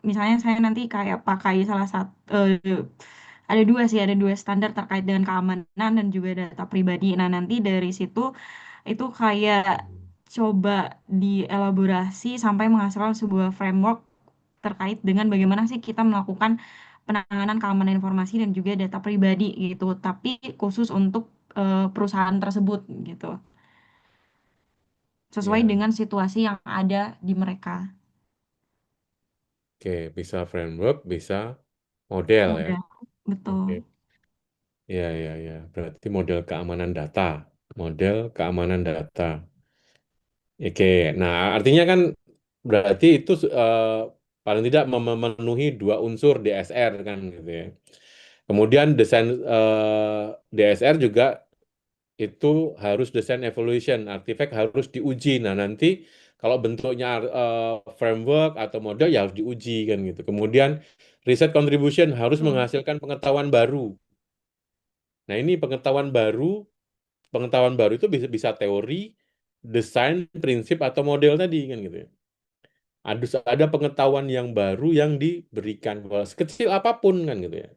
misalnya saya nanti kayak pakai salah satu, ada dua sih, ada dua standar terkait dengan keamanan dan juga data pribadi. Nah, nanti dari situ itu kayak coba dielaborasi sampai menghasilkan sebuah framework terkait dengan bagaimana sih kita melakukan penanganan keamanan informasi dan juga data pribadi gitu. Tapi khusus untuk perusahaan tersebut gitu, sesuai Ya, dengan situasi yang ada di mereka. oke, bisa framework, bisa model ya. Modal, Oke, betul. ya, ya, ya. Berarti model keamanan data, model keamanan data. Oke, nah artinya kan berarti itu paling tidak memenuhi dua unsur DSR kan gitu ya. Kemudian desain DSR juga itu harus desain evaluation, artifact harus diuji. Nah nanti kalau bentuknya framework atau model ya harus diuji kan gitu. Kemudian research contribution harus Betul. menghasilkan Nah ini pengetahuan baru itu bisa bisa teori, desain, prinsip atau model tadi kan gitu ya. Ada pengetahuan yang baru yang diberikan, sekecil apapun kan gitu ya.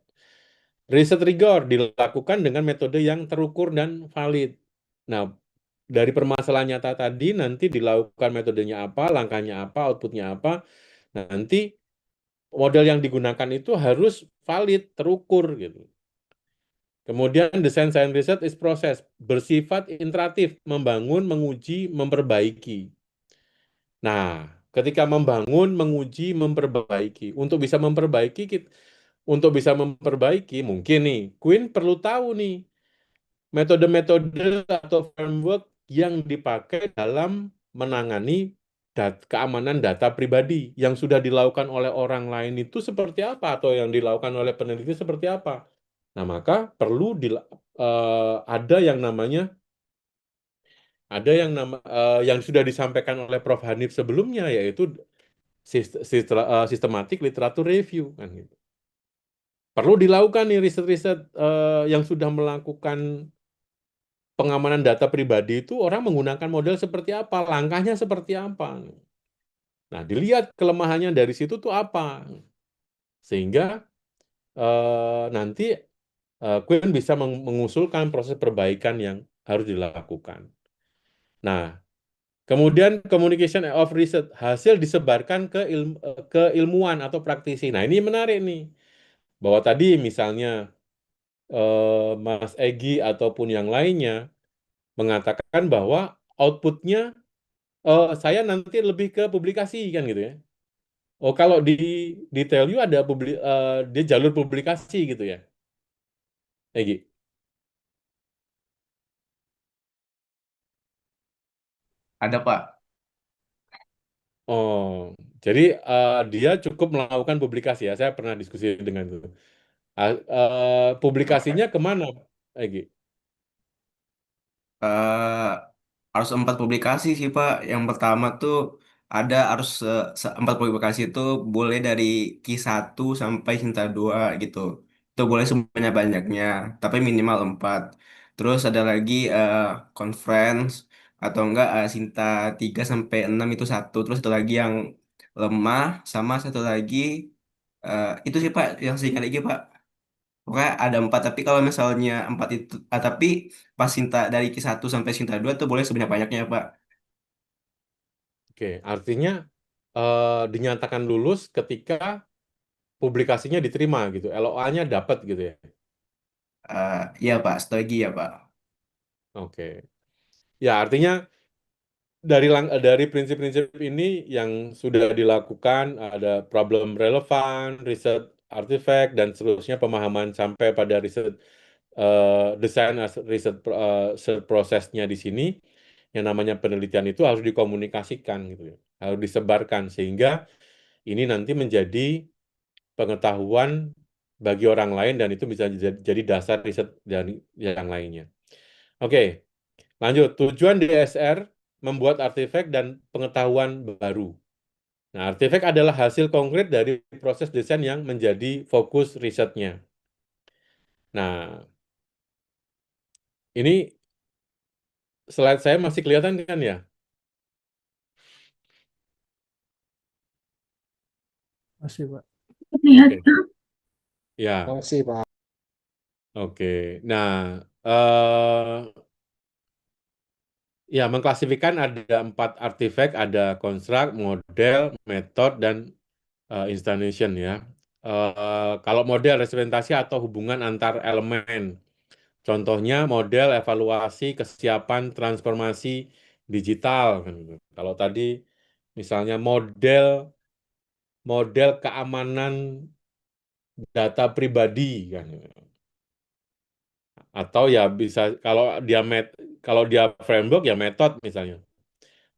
Riset rigor dilakukan dengan metode yang terukur dan valid. Nah, dari permasalahan nyata tadi nanti dilakukan metodenya apa, langkahnya apa, outputnya apa. Nanti model yang digunakan itu harus valid, terukur gitu. Kemudian desain science research is proses, bersifat iteratif, membangun, menguji, memperbaiki. Nah, ketika membangun, menguji, memperbaiki. Untuk bisa memperbaiki, mungkin nih, Queen perlu tahu nih metode-metode atau framework yang dipakai dalam menangani keamanan data pribadi yang sudah dilakukan oleh orang lain itu seperti apa atau yang dilakukan oleh peneliti seperti apa. Nah, maka perlu yang sudah disampaikan oleh Prof. Hanif sebelumnya yaitu sistematik literatur review kan gitu. Perlu dilakukan nih riset-riset yang sudah melakukan pengamanan data pribadi itu orang menggunakan model seperti apa, langkahnya seperti apa. Nah, dilihat kelemahannya dari situ tuh apa. Sehingga nanti Queen bisa mengusulkan proses perbaikan yang harus dilakukan. Nah, kemudian communication of research, hasil disebarkan ke ilmuwan atau praktisi. Nah, ini menarik nih. Bahwa tadi misalnya Mas Egi ataupun yang lainnya mengatakan bahwa outputnya saya nanti lebih ke publikasi kan gitu ya. Oh, kalau di Tell You ada dia jalur publikasi gitu ya, Egi. Ada Pak. Oh, jadi dia cukup melakukan publikasi ya. Saya pernah diskusi dengan itu. Publikasinya kemana, Egi? eh Harus 4 publikasi sih Pak. Yang pertama tuh ada harus 4 publikasi itu boleh dari Q1 sampai Sinta 2 gitu. Itu boleh sebanyak-banyaknya, tapi minimal 4. Terus ada lagi conference atau enggak Sinta 3 sampai 6 itu satu. Terus ada lagi yang lemah sama satu lagi itu sih Pak yang saya ingat lagi Pak. Pokoknya ada empat, tapi kalau misalnya empat itu, tapi pas Sinta dari Q1 sampai Sinta 2 tuh boleh sebanyak-banyaknya, Pak. Oke, artinya dinyatakan lulus ketika publikasinya diterima gitu, LOA-nya dapat gitu ya. Iya, Pak, strategi ya, Pak. Oke. Ya, artinya dari prinsip-prinsip ini yang sudah dilakukan ada problem relevan, riset artifact dan seterusnya pemahaman sampai pada riset desain riset prosesnya di sini yang namanya penelitian itu harus dikomunikasikan gitu ya. Harus disebarkan sehingga ini nanti menjadi pengetahuan bagi orang lain dan itu bisa jadi dasar riset dari yang lainnya. Oke, lanjut. Tujuan DSR membuat artefak dan pengetahuan baru. Nah, artefak adalah hasil konkret dari proses desain yang menjadi fokus risetnya. Nah, ini slide saya masih kelihatan kan ya? Masih, Pak. Lihat. Oke, ya, Masih, Pak. oke. Nah, ya mengklasifikasikan ada 4 artefak, ada construct, model, method, dan instantiation ya. Kalau model representasi atau hubungan antar elemen. Contohnya model evaluasi kesiapan transformasi digital kan gitu. Kalau tadi misalnya model model keamanan data pribadi kan gitu. Atau ya bisa kalau dia framework ya metode misalnya.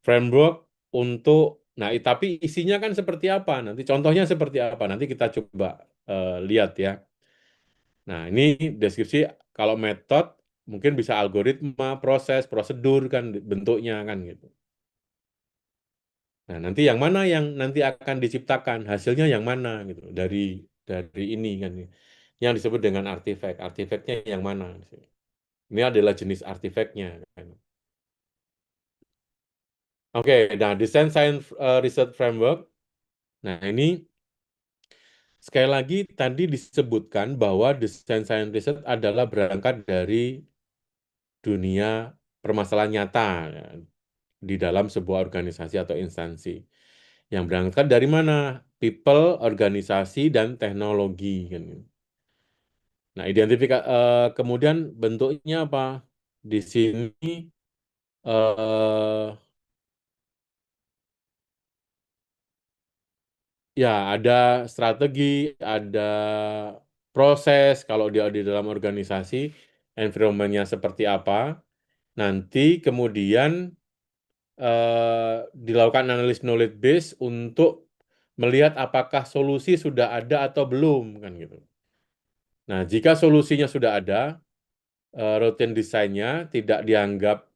Framework untuk tapi isinya kan seperti apa? Nanti contohnya seperti apa? Nanti kita coba lihat ya. Nah, ini deskripsi kalau metode mungkin bisa algoritma, proses, prosedur kan bentuknya kan gitu. Nah, nanti yang mana yang nanti akan diciptakan, hasilnya yang mana gitu dari ini kan. Yang disebut dengan artifact. Artifactnya yang mana? Ini adalah jenis artifactnya kan. Oke, nah Design Science Research Framework. Nah, ini sekali lagi tadi disebutkan bahwa Design Science Research adalah berangkat dari dunia permasalahan nyata ya, di dalam sebuah organisasi atau instansi. Yang berangkat dari mana? People, organisasi, dan teknologi. Kan. Nah, kemudian bentuknya apa? Di sini eh, ya ada strategi, ada proses kalau dia di dalam organisasi, environment-nya seperti apa. Nanti kemudian dilakukan analis knowledge base untuk melihat apakah solusi sudah ada atau belum kan gitu. Nah, jika solusinya sudah ada, routine desainnya tidak dianggap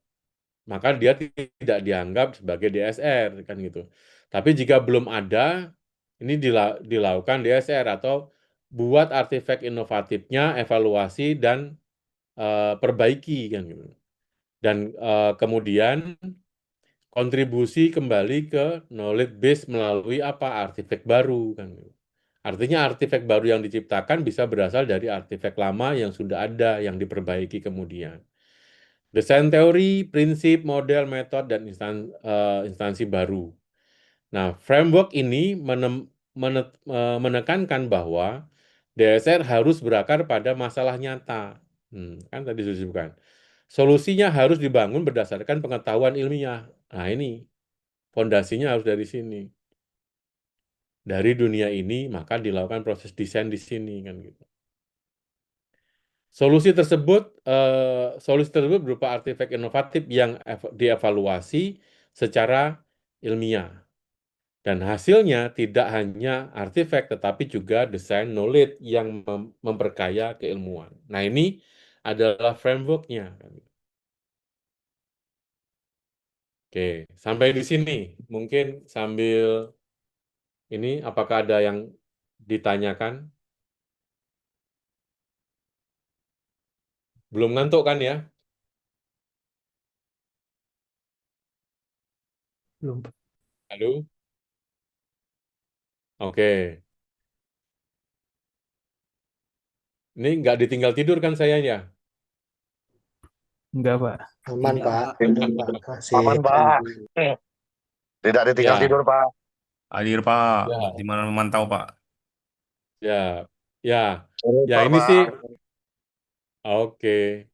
maka dia tidak dianggap sebagai DSR kan gitu. Tapi jika belum ada, ini dilakukan DSR atau buat artefak inovatifnya, evaluasi dan perbaiki kan gitu. Dan kemudian kontribusi kembali ke knowledge base melalui apa artefak baru kan. Artinya artefak baru yang diciptakan bisa berasal dari artefak lama yang sudah ada yang diperbaiki kemudian. Desain teori, prinsip, model, metode, dan instansi baru. Nah, framework ini menekankan bahwa DSR harus berakar pada masalah nyata. Kan tadi sudah disebutkan. Solusinya harus dibangun berdasarkan pengetahuan ilmiah. Nah, ini fondasinya harus dari sini. Dari dunia ini, maka dilakukan proses desain di sini kan gitu. Solusi tersebut berupa artefak inovatif yang dievaluasi secara ilmiah. Dan hasilnya tidak hanya artefak, tetapi juga desain knowledge yang memperkaya keilmuan. Nah, ini adalah framework-nya. Oke, sampai di sini. Mungkin sambil ini, apakah ada yang ditanyakan? Belum ngantuk kan ya? Belum. Halo? Oke. Ini nggak ditinggal tidur kan saya ya? Enggak, Pak. Aman, Tidak, Pak. Pak. Aman, Pak. Masih Aman, Pak. Tidak ditinggal Ya, tidur, Pak. Hadir Pak, ya, di mana memantau Pak? ya, ya, ya Pak, ini Pak. sih, oke.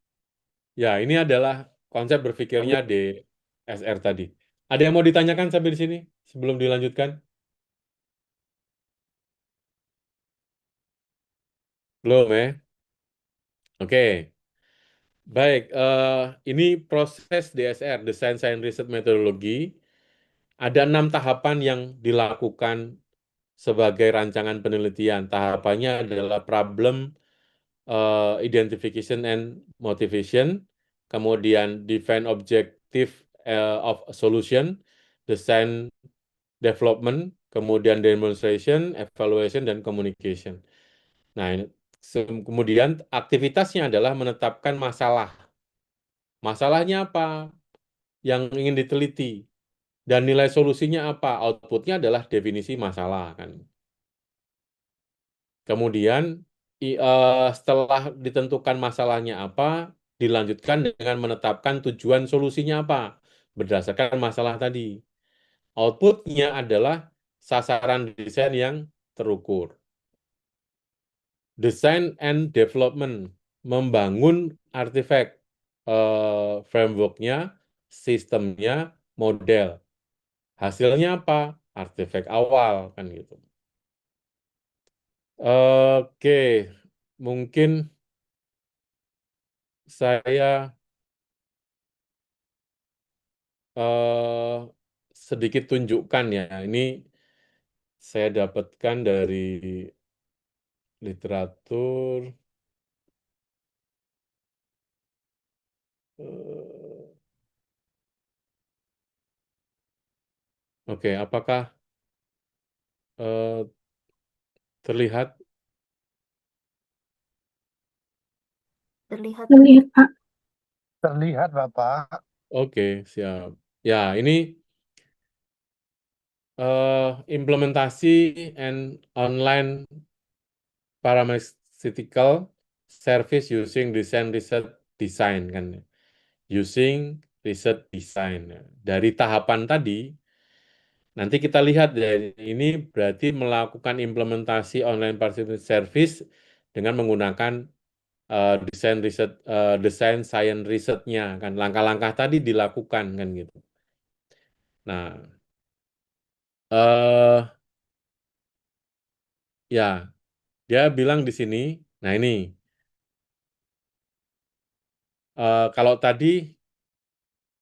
Ya, ini adalah konsep berpikirnya DSR tadi. Ada yang mau ditanyakan sampai di sini sebelum dilanjutkan? Belum ya? Oke. Baik, ini proses DSR, Design Science Research Methodology. Ada 6 tahapan yang dilakukan sebagai rancangan penelitian. Tahapannya adalah problem identification and motivation, kemudian define objective of solution, design development, kemudian demonstration, evaluation, dan communication. Nah, kemudian aktivitasnya adalah menetapkan masalah. Masalahnya apa yang ingin diteliti? Dan nilai solusinya apa? Outputnya adalah definisi masalah kan. Kemudian setelah ditentukan masalahnya apa, dilanjutkan dengan menetapkan tujuan solusinya apa berdasarkan masalah tadi. Outputnya adalah sasaran desain yang terukur. Design and development, membangun artefak, framework-nya, sistemnya, model. Hasilnya apa? Artefak awal kan gitu. Oke, mungkin saya sedikit tunjukkan ya. Ini saya dapatkan dari literatur. Oke, apakah terlihat? Terlihat. Terlihat, Pak. Terlihat, Bapak. Oke, siap. Ya, ini implementasi and online pharmaceutical service using design research design kan. Using research design. Dari tahapan tadi, nanti kita lihat ya, ini berarti melakukan implementasi online pharmaceutical service dengan menggunakan desain riset, desain science risetnya kan. Langkah-langkah tadi dilakukan kan gitu. Nah, ya, dia bilang di sini, nah ini, kalau tadi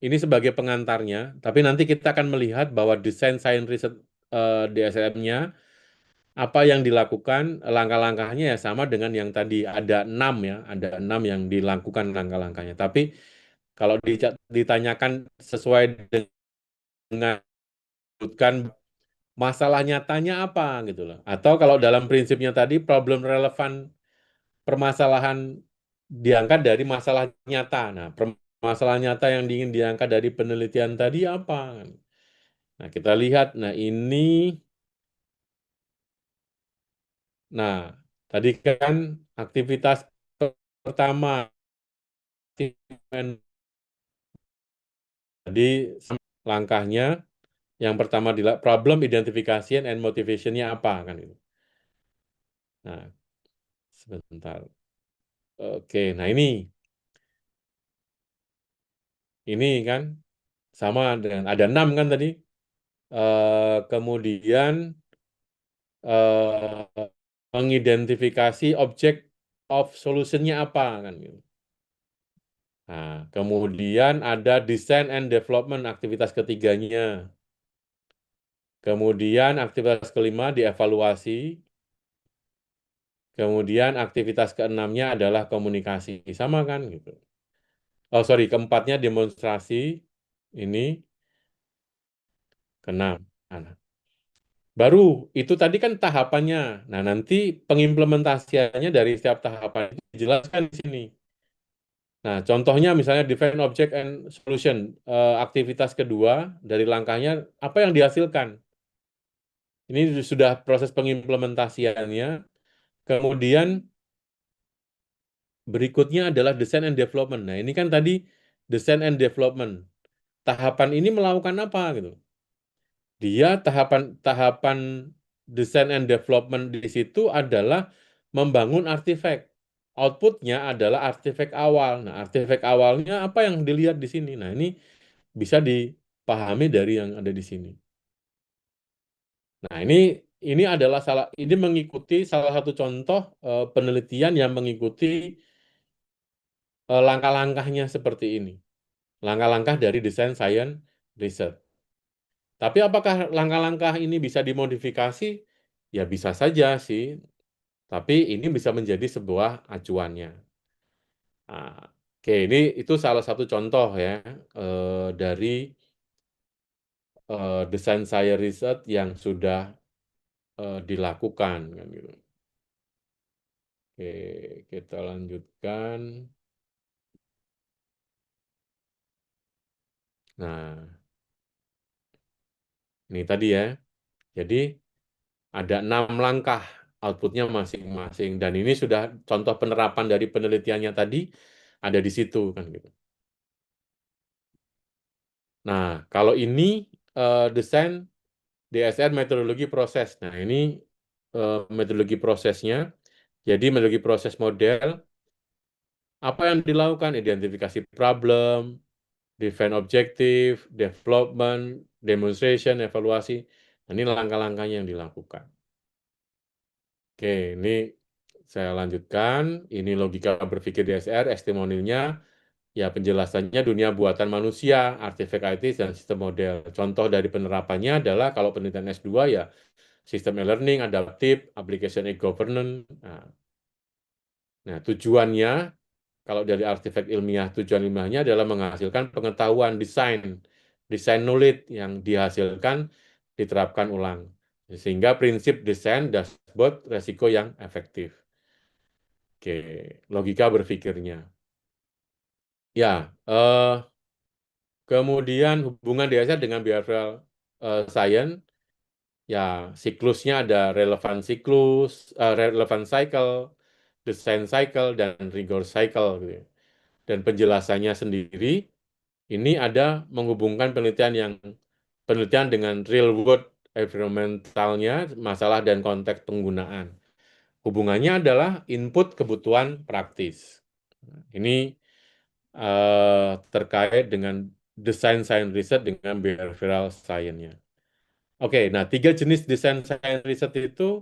ini sebagai pengantarnya, tapi nanti kita akan melihat bahwa desain science research DSM-nya, apa yang dilakukan, langkah-langkahnya ya sama dengan yang tadi, ada 6 ya, ada 6 yang dilakukan langkah-langkahnya. Tapi kalau ditanyakan sesuai dengan masalah nyatanya apa gitu loh. Atau kalau dalam prinsipnya tadi problem relevan permasalahan diangkat dari masalah nyata. Nah, permasalahan nyata yang ingin diangkat dari penelitian tadi apa? Nah, kita lihat. Nah, ini tadi kan aktivitas pertama jadi langkahnya yang pertama problem identification and motivation-nya apa kan itu. Nah, sebentar. Oke, nah ini kan sama dengan ada 6 kan tadi. Kemudian mengidentifikasi objek of solution-nya apa kan gitu. Nah, kemudian ada design and development aktivitas ketiganya. Kemudian aktivitas kelima dievaluasi. Kemudian aktivitas keenamnya adalah komunikasi. Sama kan gitu. Oh, sorry, keempatnya demonstrasi. Ini keenam. Nah, baru itu tadi kan tahapannya. Nah, nanti pengimplementasiannya dari setiap tahapan itu dijelaskan di sini. Nah, contohnya misalnya define object and solution. Aktivitas kedua dari langkahnya apa yang dihasilkan. Ini sudah proses pengimplementasiannya. Kemudian berikutnya adalah design and development. Nah, ini kan tadi design and development. Tahapan ini melakukan apa gitu? Dia tahapan design and development di situ adalah membangun artefak. Outputnya adalah artefak awal. Nah, artefak awalnya apa yang dilihat di sini? Nah, ini bisa dipahami dari yang ada di sini. Nah, ini adalah ini mengikuti salah satu contoh penelitian yang mengikuti langkah-langkahnya seperti ini. Langkah-langkah dari desain science research. Tapi apakah langkah-langkah ini bisa dimodifikasi? Ya bisa saja sih, tapi ini bisa menjadi sebuah acuannya. Nah, oke, ini itu salah satu contoh ya dari desain science research yang sudah dilakukan kan gitu. Oke, kita lanjutkan. Nah, ini tadi ya. Jadi ada 6 langkah outputnya masing-masing. Dan ini sudah contoh penerapan dari penelitiannya tadi ada di situ kan gitu. Nah, kalau ini desain DSR metodologi proses. Nah, ini metodologi prosesnya. Jadi metodologi proses model, apa yang dilakukan? Identifikasi problem, define objektif, development, demonstration, evaluasi. Nah, ini langkah-langkahnya yang dilakukan. Oke, ini saya lanjutkan. Ini logika berpikir DSR, testimonialnya, ya penjelasannya dunia buatan manusia, artefak IT, dan sistem model. Contoh dari penerapannya adalah kalau penelitian S2 ya sistem e-learning, adaptif, application e-governance. Nah, tujuannya, kalau dari artefak ilmiah, tujuan ilmiahnya adalah menghasilkan pengetahuan desain knowledge yang dihasilkan, diterapkan ulang. Sehingga prinsip desain dashboard resiko yang efektif. Oke, logika berpikirnya. Ya, kemudian hubungan DSR dengan behavioral science, ya siklusnya ada relevan cycle, design cycle, dan rigor cycle. Gitu ya. Dan penjelasannya sendiri, ini ada menghubungkan penelitian dengan real world environmentalnya, masalah dan konteks penggunaan. Hubungannya adalah input kebutuhan praktis. Ini terkait dengan desain science research dengan behavioral science-nya. Oke, nah 3 jenis desain science research itu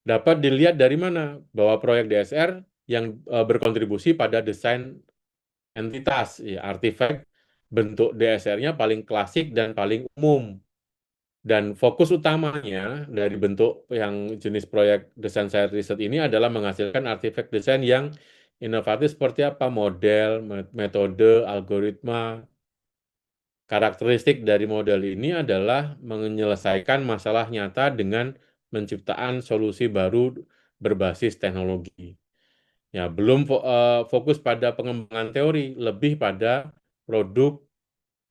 dapat dilihat dari mana? Bahwa proyek DSR yang berkontribusi pada desain entitas, ya, artefak bentuk DSR-nya paling klasik dan paling umum. Dan fokus utamanya dari bentuk yang jenis proyek desain science research ini adalah menghasilkan artefak desain yang inovatif seperti apa? Model, metode, algoritma. Karakteristik dari model ini adalah menyelesaikan masalah nyata dengan menciptakan solusi baru berbasis teknologi. Ya, belum fokus pada pengembangan teori, lebih pada produk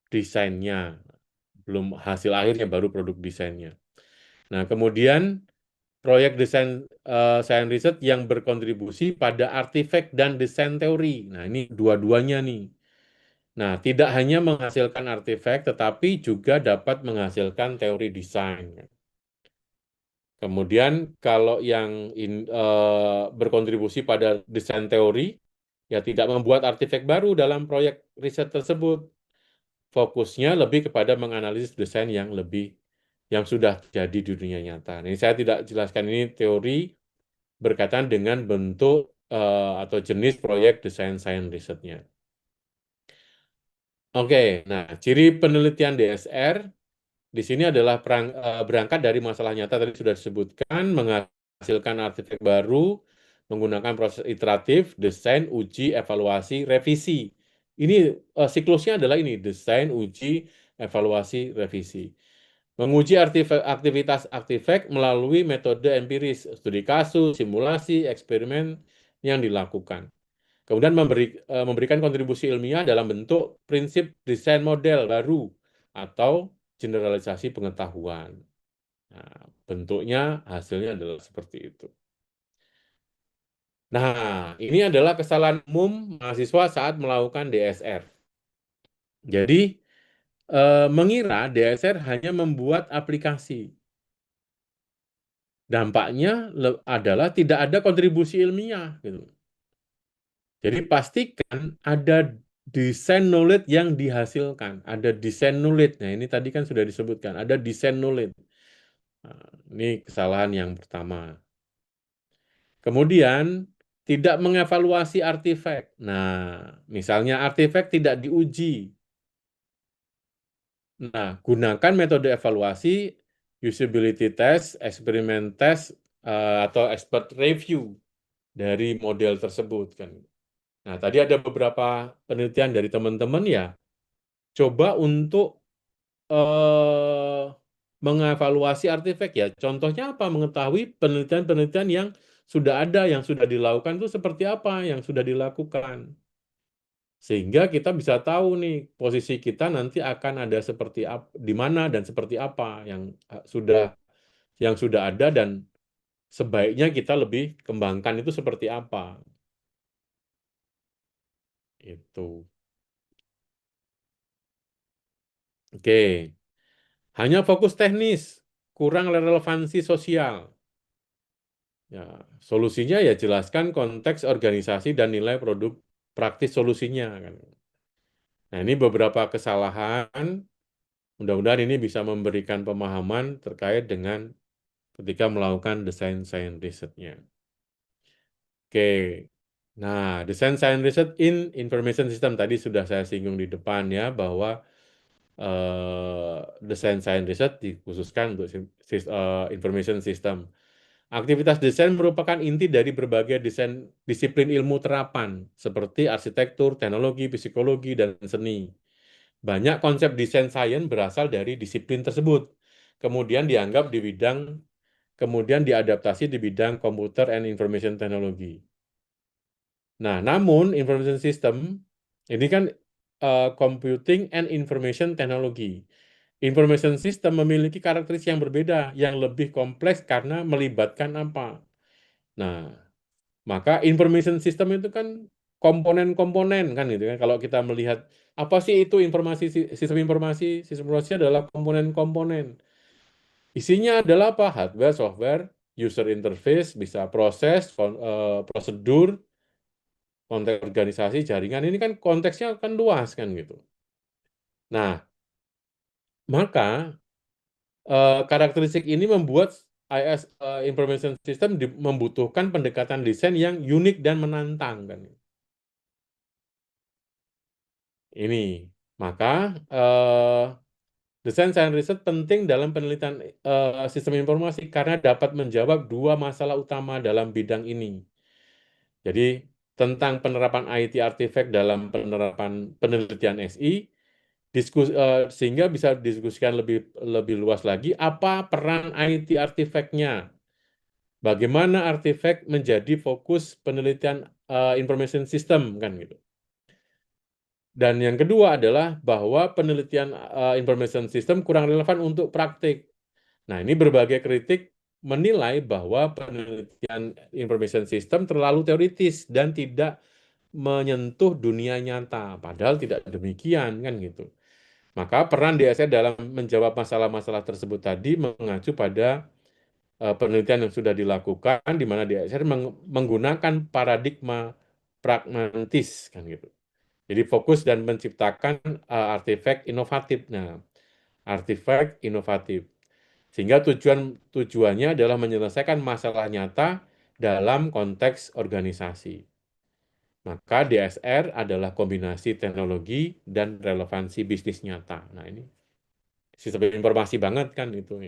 desainnya. Belum hasil akhirnya, baru produk desainnya. Nah, kemudian proyek desain science research yang berkontribusi pada artefak dan desain teori. Nah, ini dua-duanya nih. Nah, tidak hanya menghasilkan artefak, tetapi juga dapat menghasilkan teori desain. Kemudian, kalau yang berkontribusi pada desain teori, ya tidak membuat artefak baru dalam proyek riset tersebut. Fokusnya lebih kepada menganalisis desain yang sudah jadi di dunia nyata. Ini saya tidak jelaskan ini teori berkaitan dengan bentuk atau jenis proyek desain science research-nya. Oke, nah ciri penelitian DSR di sini adalah berangkat dari masalah nyata tadi sudah disebutkan, menghasilkan artefak baru, menggunakan proses iteratif, desain, uji, evaluasi, revisi. Ini siklusnya adalah ini, desain, uji, evaluasi, revisi. Menguji aktivitas artefak melalui metode empiris, studi kasus, simulasi, eksperimen yang dilakukan. Kemudian memberikan kontribusi ilmiah dalam bentuk prinsip desain model baru atau generalisasi pengetahuan. Nah, bentuknya hasilnya adalah seperti itu. Nah, ini adalah kesalahan umum mahasiswa saat melakukan DSR. Jadi, mengira DSR hanya membuat aplikasi. Dampaknya adalah tidak ada kontribusi ilmiah, gitu. Jadi pastikan ada desain knowledge yang dihasilkan, ada desain knowledge. Nah, ini tadi kan sudah disebutkan, ada desain knowledge. Nah, ini kesalahan yang pertama. Kemudian, tidak mengevaluasi artifak. Nah, misalnya artifak tidak diuji. Nah, gunakan metode evaluasi, usability test, eksperimen test, atau expert review dari model tersebut kan. Nah, tadi ada beberapa penelitian dari teman-teman ya, coba untuk mengevaluasi artefak ya. Contohnya apa? Mengetahui penelitian-penelitian yang sudah ada, yang sudah dilakukan itu seperti apa, yang sudah dilakukan. Sehingga kita bisa tahu nih posisi kita nanti akan ada seperti apa, di mana dan seperti apa yang sudah ada dan sebaiknya kita lebih kembangkan itu seperti apa. Itu. Oke. Hanya fokus teknis, kurang relevansi sosial. Ya, solusinya ya jelaskan konteks organisasi dan nilai produk praktis solusinya kan. Nah, ini beberapa kesalahan. Mudah-mudahan ini bisa memberikan pemahaman terkait dengan ketika melakukan desain science research-nya. Oke. Nah, desain science research in information system tadi sudah saya singgung di depan ya bahwa desain science research dikhususkan untuk information system. Aktivitas desain merupakan inti dari berbagai desain disiplin ilmu terapan, seperti arsitektur, teknologi, psikologi, dan seni. Banyak konsep desain sains berasal dari disiplin tersebut, kemudian diadaptasi di bidang computer and information technology. Nah, namun information system ini kan computing and information technology. Information system memiliki karakteristik yang berbeda, yang lebih kompleks karena melibatkan apa? Nah, maka information system itu kan komponen-komponen kan gitu kan. Kalau kita melihat apa sih itu sistem informasi adalah komponen-komponen. Isinya adalah apa? Hardware, software, user interface, bisa proses, prosedur, konteks organisasi, jaringan. Ini kan konteksnya kan luas kan gitu. Nah, maka karakteristik ini membuat IS Information System membutuhkan pendekatan desain yang unik dan menantang kan. Ini maka desain science research penting dalam penelitian sistem informasi karena dapat menjawab dua masalah utama dalam bidang ini. Jadi tentang penerapan IT artifact dalam penerapan penelitian SI, sehingga bisa diskusikan lebih luas lagi apa peran IT artifact-nya. Bagaimana artefak menjadi fokus penelitian information system kan gitu. Dan yang kedua adalah bahwa penelitian information system kurang relevan untuk praktik. Nah, ini berbagai kritik menilai bahwa penelitian information system terlalu teoritis dan tidak menyentuh dunia nyata. Padahal tidak demikian kan gitu. Maka peran DSR dalam menjawab masalah-masalah tersebut tadi mengacu pada penelitian yang sudah dilakukan di mana DSR menggunakan paradigma pragmatis kan gitu. Jadi fokus dan menciptakan artefak inovatif. Nah, artefak inovatif. Sehingga tujuannya adalah menyelesaikan masalah nyata dalam konteks organisasi. Maka DSR adalah kombinasi teknologi dan relevansi bisnis nyata. Nah, ini sistem informasi banget kan itu.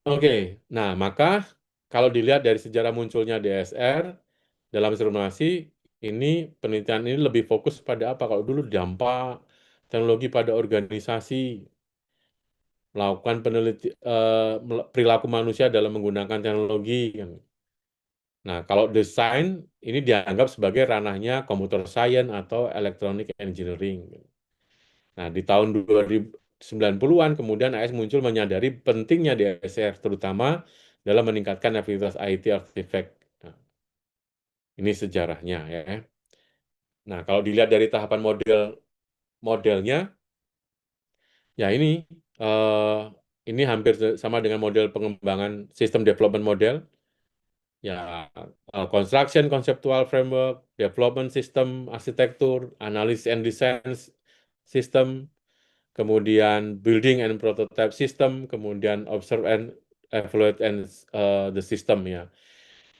Oke, nah maka kalau dilihat dari sejarah munculnya DSR dalam informasi, ini penelitian ini lebih fokus pada apa? Kalau dulu dampak teknologi pada organisasi, melakukan perilaku manusia dalam menggunakan teknologi. Kan. Nah, kalau desain ini dianggap sebagai ranahnya computer science atau electronic engineering. Nah, di tahun 2090-an kemudian AS muncul menyadari pentingnya DSR, terutama dalam meningkatkan efektivitas IT artifact. Nah, ini sejarahnya ya. Nah, kalau dilihat dari tahapan modelnya, ya ini hampir sama dengan model pengembangan sistem development model. Ya, construction, conceptual framework, development system, arsitektur, analysis and design system, kemudian building and prototype system, kemudian observe and evaluate and the system ya.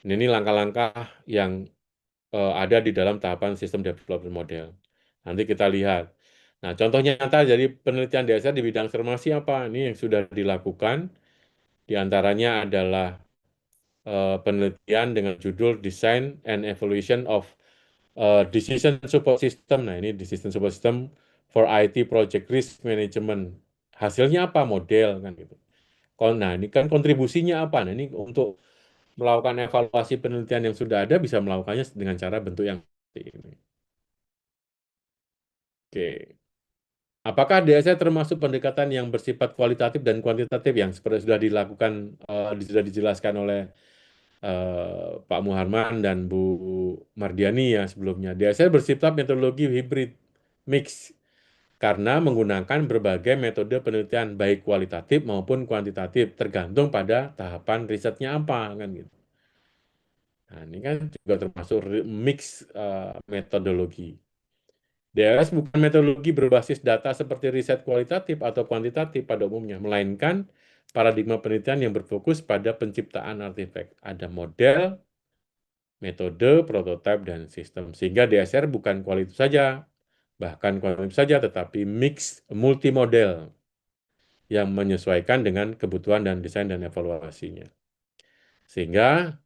Ini langkah-langkah yang ada di dalam tahapan sistem development model. Nanti kita lihat. Nah, contoh nyata dari penelitian dasar di bidang farmasi apa? Ini yang sudah dilakukan. Di antaranya adalah penelitian dengan judul Design and Evaluation of Decision Support System. Nah, ini Decision Support System for IT Project Risk Management. Hasilnya apa? Model kan gitu. Nah, ini kan kontribusinya apa? Nah, ini untuk melakukan evaluasi penelitian yang sudah ada bisa melakukannya dengan cara bentuk yang seperti ini. Oke. Apakah DSR termasuk pendekatan yang bersifat kualitatif dan kuantitatif yang seperti sudah dilakukan, sudah dijelaskan oleh Pak Muharman dan Bu Mardiani ya sebelumnya. DSR bersifat metodologi hibrid mix karena menggunakan berbagai metode penelitian baik kualitatif maupun kuantitatif tergantung pada tahapan risetnya apa kan gitu. Nah, ini kan juga termasuk mix metodologi. DLS bukan metodologi berbasis data seperti riset kualitatif atau kuantitatif pada umumnya, melainkan paradigma penelitian yang berfokus pada penciptaan artefak. Ada model, metode, prototipe, dan sistem. Sehingga DSR bukan kualitas saja, bahkan kuantitatif saja, tetapi mix multimodel yang menyesuaikan dengan kebutuhan dan desain dan evaluasinya. Sehingga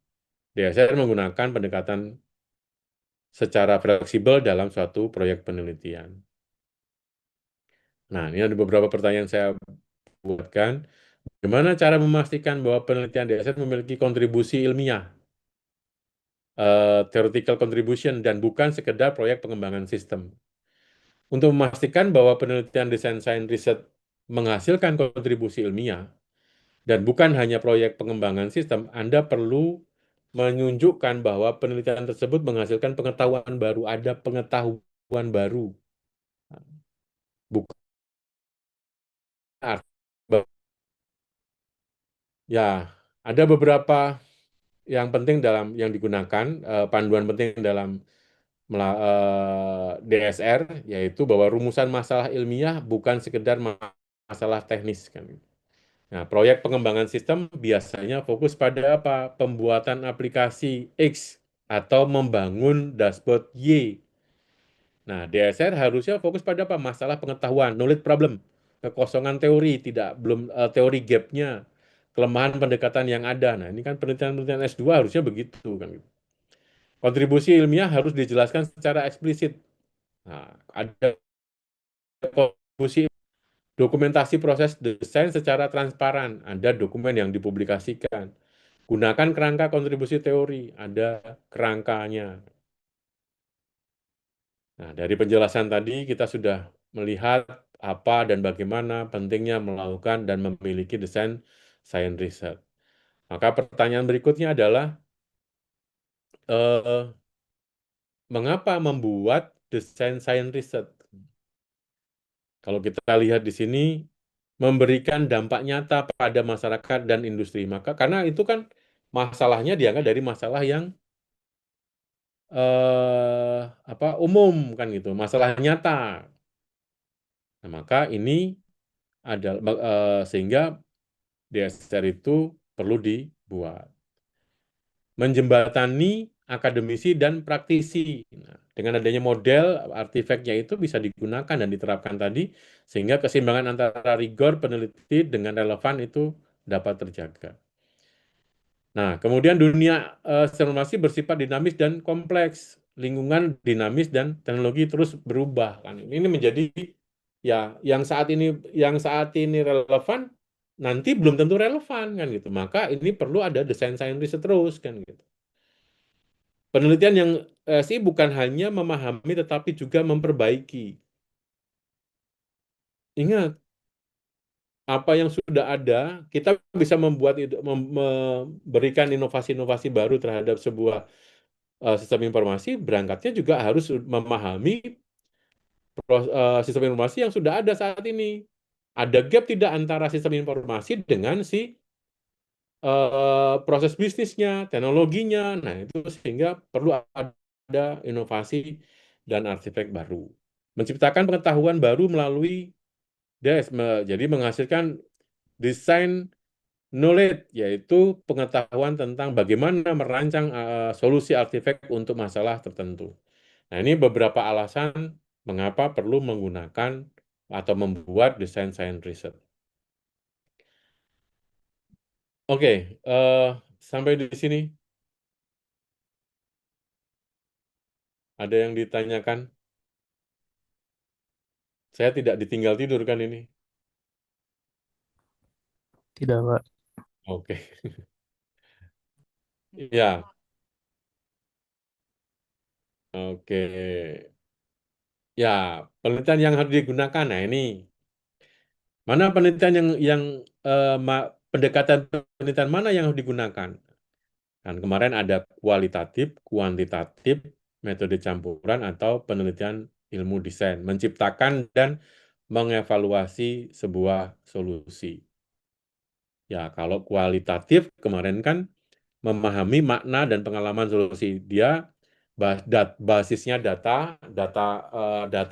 DSR menggunakan pendekatan secara fleksibel dalam suatu proyek penelitian. Nah, ini ada beberapa pertanyaan saya buatkan. Bagaimana cara memastikan bahwa penelitian DSR memiliki kontribusi ilmiah, theoretical contribution, dan bukan sekedar proyek pengembangan sistem? Untuk memastikan bahwa penelitian desain sains riset menghasilkan kontribusi ilmiah, dan bukan hanya proyek pengembangan sistem, Anda perlu menunjukkan bahwa penelitian tersebut menghasilkan pengetahuan baru, ada pengetahuan baru. Bukan ya, ada beberapa yang penting yang digunakan, panduan penting dalam DSR, yaitu bahwa rumusan masalah ilmiah bukan sekedar masalah teknis kan. Nah, proyek pengembangan sistem biasanya fokus pada apa? Pembuatan aplikasi X atau membangun dashboard Y. Nah, DSR harusnya fokus pada apa? Masalah pengetahuan, knowledge problem, kekosongan teori, belum teori gap-nya, kelemahan pendekatan yang ada. Nah, ini kan penelitian-penelitian S2 harusnya begitu kan. Kontribusi ilmiah harus dijelaskan secara eksplisit. Nah, ada kontribusi dokumentasi proses desain secara transparan, ada dokumen yang dipublikasikan. Gunakan kerangka kontribusi teori, ada kerangkanya. Nah, dari penjelasan tadi kita sudah melihat apa dan bagaimana pentingnya melakukan dan memiliki desain science research. Maka pertanyaan berikutnya adalah, mengapa membuat desain science research? Kalau kita lihat di sini, memberikan dampak nyata pada masyarakat dan industri. Maka karena itu kan masalahnya dianggap dari masalah yang umum kan gitu, masalah nyata. Nah, maka ini adalah sehingga DSR itu perlu dibuat. Menjembatani akademisi dan praktisi. Nah, dengan adanya model artefaknya itu bisa digunakan dan diterapkan tadi, sehingga keseimbangan antara rigor peneliti dengan relevan itu dapat terjaga. Nah, kemudian dunia informasi bersifat dinamis dan kompleks, lingkungan dinamis dan teknologi terus berubah. Kan ini menjadi ya yang saat ini relevan, nanti belum tentu relevan kan gitu. Maka ini perlu ada desain science riset terus kan gitu. Penelitian yang sih bukan hanya memahami tetapi juga memperbaiki. Ingat, apa yang sudah ada, kita bisa memberikan inovasi-inovasi baru terhadap sebuah sistem informasi, berangkatnya juga harus memahami sistem informasi yang sudah ada saat ini. Ada gap tidak antara sistem informasi dengan si proses bisnisnya, teknologinya. Nah, itu sehingga perlu ada inovasi dan artefak baru. Menciptakan pengetahuan baru melalui DES, jadi menghasilkan desain knowledge, yaitu pengetahuan tentang bagaimana merancang solusi artefak untuk masalah tertentu. Nah, ini beberapa alasan mengapa perlu menggunakan atau membuat desain science research. Oke, sampai di sini. Ada yang ditanyakan? Saya tidak ditinggal tidur kan ini? Tidak, Pak. Oke. Ya, oke. Ya, penelitian yang harus digunakan. Nah, ini mana penelitian pendekatan penelitian mana yang harus digunakan? Kan kemarin ada kualitatif, kuantitatif, metode campuran atau penelitian ilmu desain, menciptakan dan mengevaluasi sebuah solusi. Ya, kalau kualitatif kemarin kan memahami makna dan pengalaman solusi. Dia basisnya data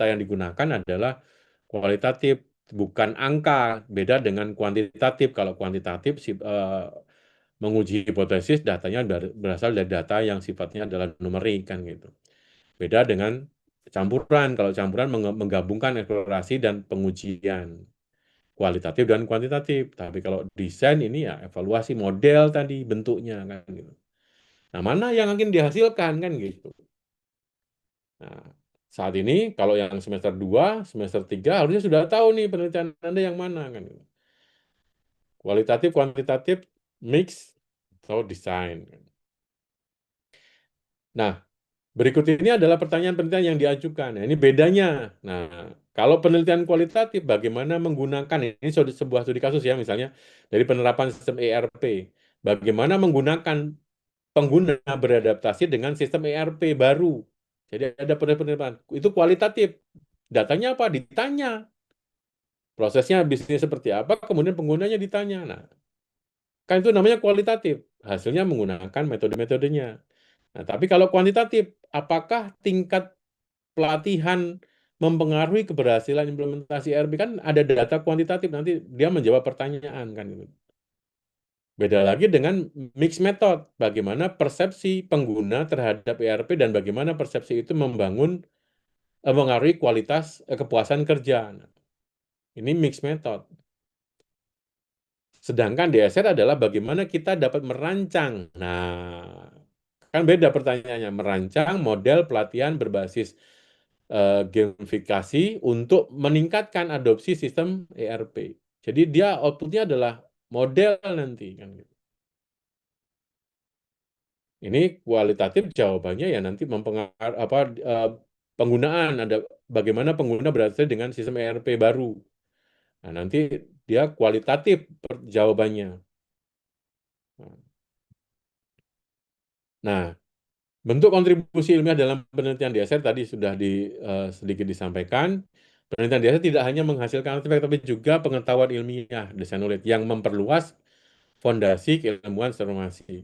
yang digunakan adalah kualitatif, bukan angka. Beda dengan kuantitatif. Kalau kuantitatif menguji hipotesis, datanya berasal dari data yang sifatnya adalah numerik kan gitu. Beda dengan campuran. Kalau campuran menggabungkan eksplorasi dan pengujian kualitatif dan kuantitatif. Tapi kalau desain ini ya evaluasi model tadi bentuknya kan gitu. Nah, mana yang akan dihasilkan kan gitu. Nah, saat ini kalau yang semester 2, semester 3 harusnya sudah tahu nih penelitian Anda yang mana kan gitu. Kualitatif, kuantitatif, mix atau desain. Nah, berikut ini adalah pertanyaan-pertanyaan yang diajukan. Nah, ini bedanya. Nah, kalau penelitian kualitatif, bagaimana menggunakan, ini sebuah studi kasus ya, misalnya dari penerapan sistem ERP. Bagaimana menggunakan pengguna beradaptasi dengan sistem ERP baru. Jadi ada penelitian. Itu kualitatif. Datanya apa? Ditanya. Prosesnya bisnis seperti apa, kemudian penggunanya ditanya. Nah, kan itu namanya kualitatif. Hasilnya menggunakan metode-metodenya. Nah, tapi kalau kuantitatif, apakah tingkat pelatihan mempengaruhi keberhasilan implementasi ERP? Kan ada data kuantitatif, nanti dia menjawab pertanyaan kan gitu. Beda lagi dengan mix method, bagaimana persepsi pengguna terhadap ERP dan bagaimana persepsi itu mengaruhi kualitas kepuasan kerja. Nah, ini mix method. Sedangkan DSR adalah bagaimana kita dapat merancang. Nah, kan beda pertanyaannya, merancang model pelatihan berbasis gamifikasi untuk meningkatkan adopsi sistem ERP. Jadi dia outputnya adalah model nanti kan gitu. Ini kualitatif jawabannya ya nanti penggunaan, ada bagaimana pengguna berhasil dengan sistem ERP baru. Nah, nanti dia kualitatif jawabannya. Nah, bentuk kontribusi ilmiah dalam penelitian DSR tadi sudah sedikit disampaikan. Penelitian DSR tidak hanya menghasilkan artefak, tapi juga pengetahuan ilmiah, desain knowledge, yang memperluas fondasi keilmuan informasi.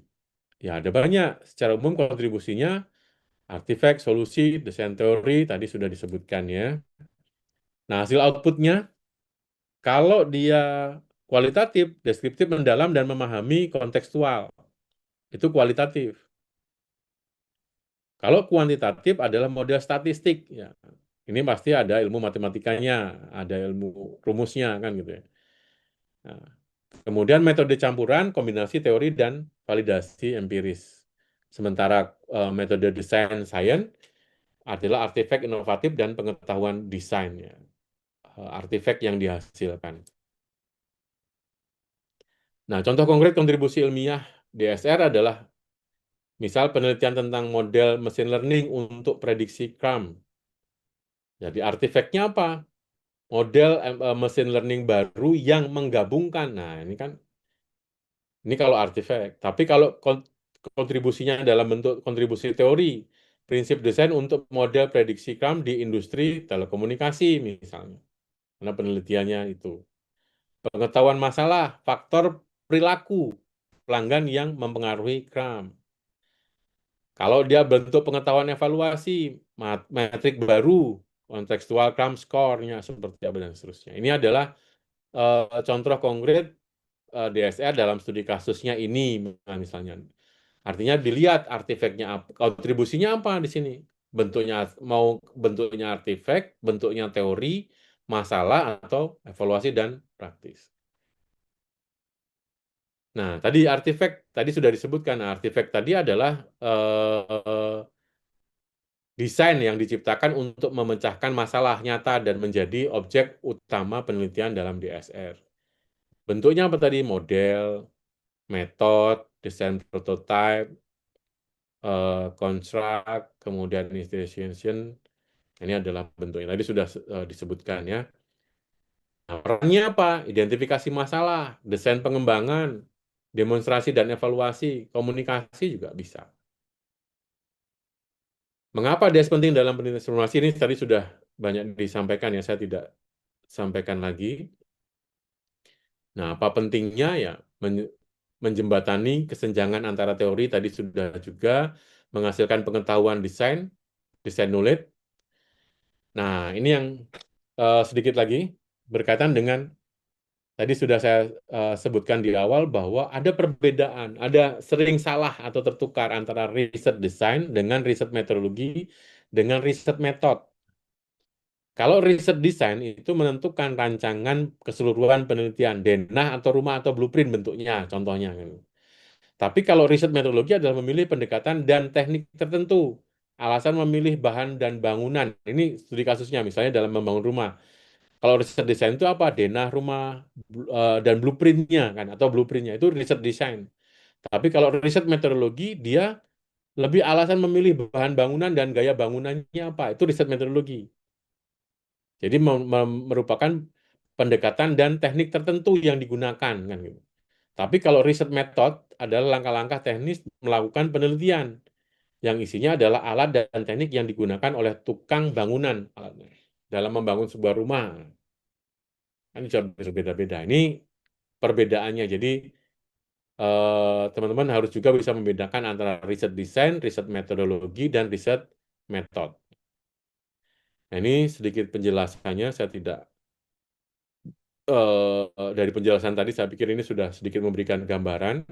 Ya, ada banyak. Secara umum kontribusinya, artefak, solusi, desain teori, tadi sudah disebutkan ya. Nah, hasil outputnya, kalau dia kualitatif, deskriptif, mendalam, dan memahami kontekstual, itu kualitatif. Kalau kuantitatif adalah model statistik, ya. Ini pasti ada ilmu matematikanya, ada ilmu rumusnya, kan gitu ya. Nah, kemudian metode campuran, kombinasi teori dan validasi empiris. Sementara metode desain science adalah artefak inovatif dan pengetahuan desain, ya. Artefak yang dihasilkan. Nah, contoh konkret kontribusi ilmiah DSR adalah misal penelitian tentang model machine learning untuk prediksi crime. Jadi artefaknya apa? model machine learning baru yang menggabungkan. Nah, ini kalau artifak. Tapi kalau kontribusinya dalam bentuk kontribusi teori, prinsip desain untuk model prediksi kram di industri telekomunikasi misalnya. Karena penelitiannya itu. Pengetahuan masalah, faktor perilaku pelanggan yang mempengaruhi kram. Kalau dia bentuk pengetahuan evaluasi, metrik baru, kontekstual kram score-nya seperti apa dan seterusnya. Ini adalah contoh konkret DSR dalam studi kasusnya ini misalnya. Artinya dilihat artefaknya apa, kontribusinya apa di sini. Bentuknya mau bentuknya artefak, bentuknya teori, masalah atau evaluasi dan praktis. Nah, tadi artefak tadi sudah disebutkan. Nah, artefak tadi adalah desain yang diciptakan untuk memecahkan masalah nyata dan menjadi objek utama penelitian dalam DSR. Bentuknya apa tadi? Model, metode, desain prototype, construct, kemudian institution. Ini adalah bentuknya. Tadi sudah disebutkan ya. Nah, perannya apa? Identifikasi masalah, desain pengembangan, demonstrasi dan evaluasi, komunikasi juga bisa. Mengapa DS penting dalam penelitian informasi ini tadi sudah banyak disampaikan ya, saya tidak sampaikan lagi. Nah, apa pentingnya ya menjembatani kesenjangan antara teori tadi sudah juga menghasilkan pengetahuan desain knowledge. Nah, ini yang sedikit lagi berkaitan dengan tadi sudah saya sebutkan di awal bahwa ada perbedaan, ada sering salah atau tertukar antara riset desain dengan riset metodologi dengan riset metode. Kalau riset desain itu menentukan rancangan keseluruhan penelitian, denah atau rumah atau blueprint bentuknya, contohnya. Tapi kalau riset metodologi adalah memilih pendekatan dan teknik tertentu. Alasan memilih bahan dan bangunan. Ini studi kasusnya, misalnya dalam membangun rumah. Kalau riset desain itu apa? Denah rumah dan blueprintnya kan, atau blueprintnya itu riset desain. Tapi kalau riset metodologi dia lebih alasan memilih bahan bangunan dan gaya bangunannya apa? Itu riset metodologi. Jadi merupakan pendekatan dan teknik tertentu yang digunakan kan gitu. Tapi kalau riset metode adalah langkah-langkah teknis melakukan penelitian yang isinya adalah alat dan teknik yang digunakan oleh tukang bangunan dalam membangun sebuah rumah. Kan bisa berbeda-beda. Ini perbedaannya. Jadi teman-teman harus juga bisa membedakan antara riset desain, riset metodologi, dan riset metode. Nah, ini sedikit penjelasannya. Saya tidak dari penjelasan tadi saya pikir ini sudah sedikit memberikan gambaran.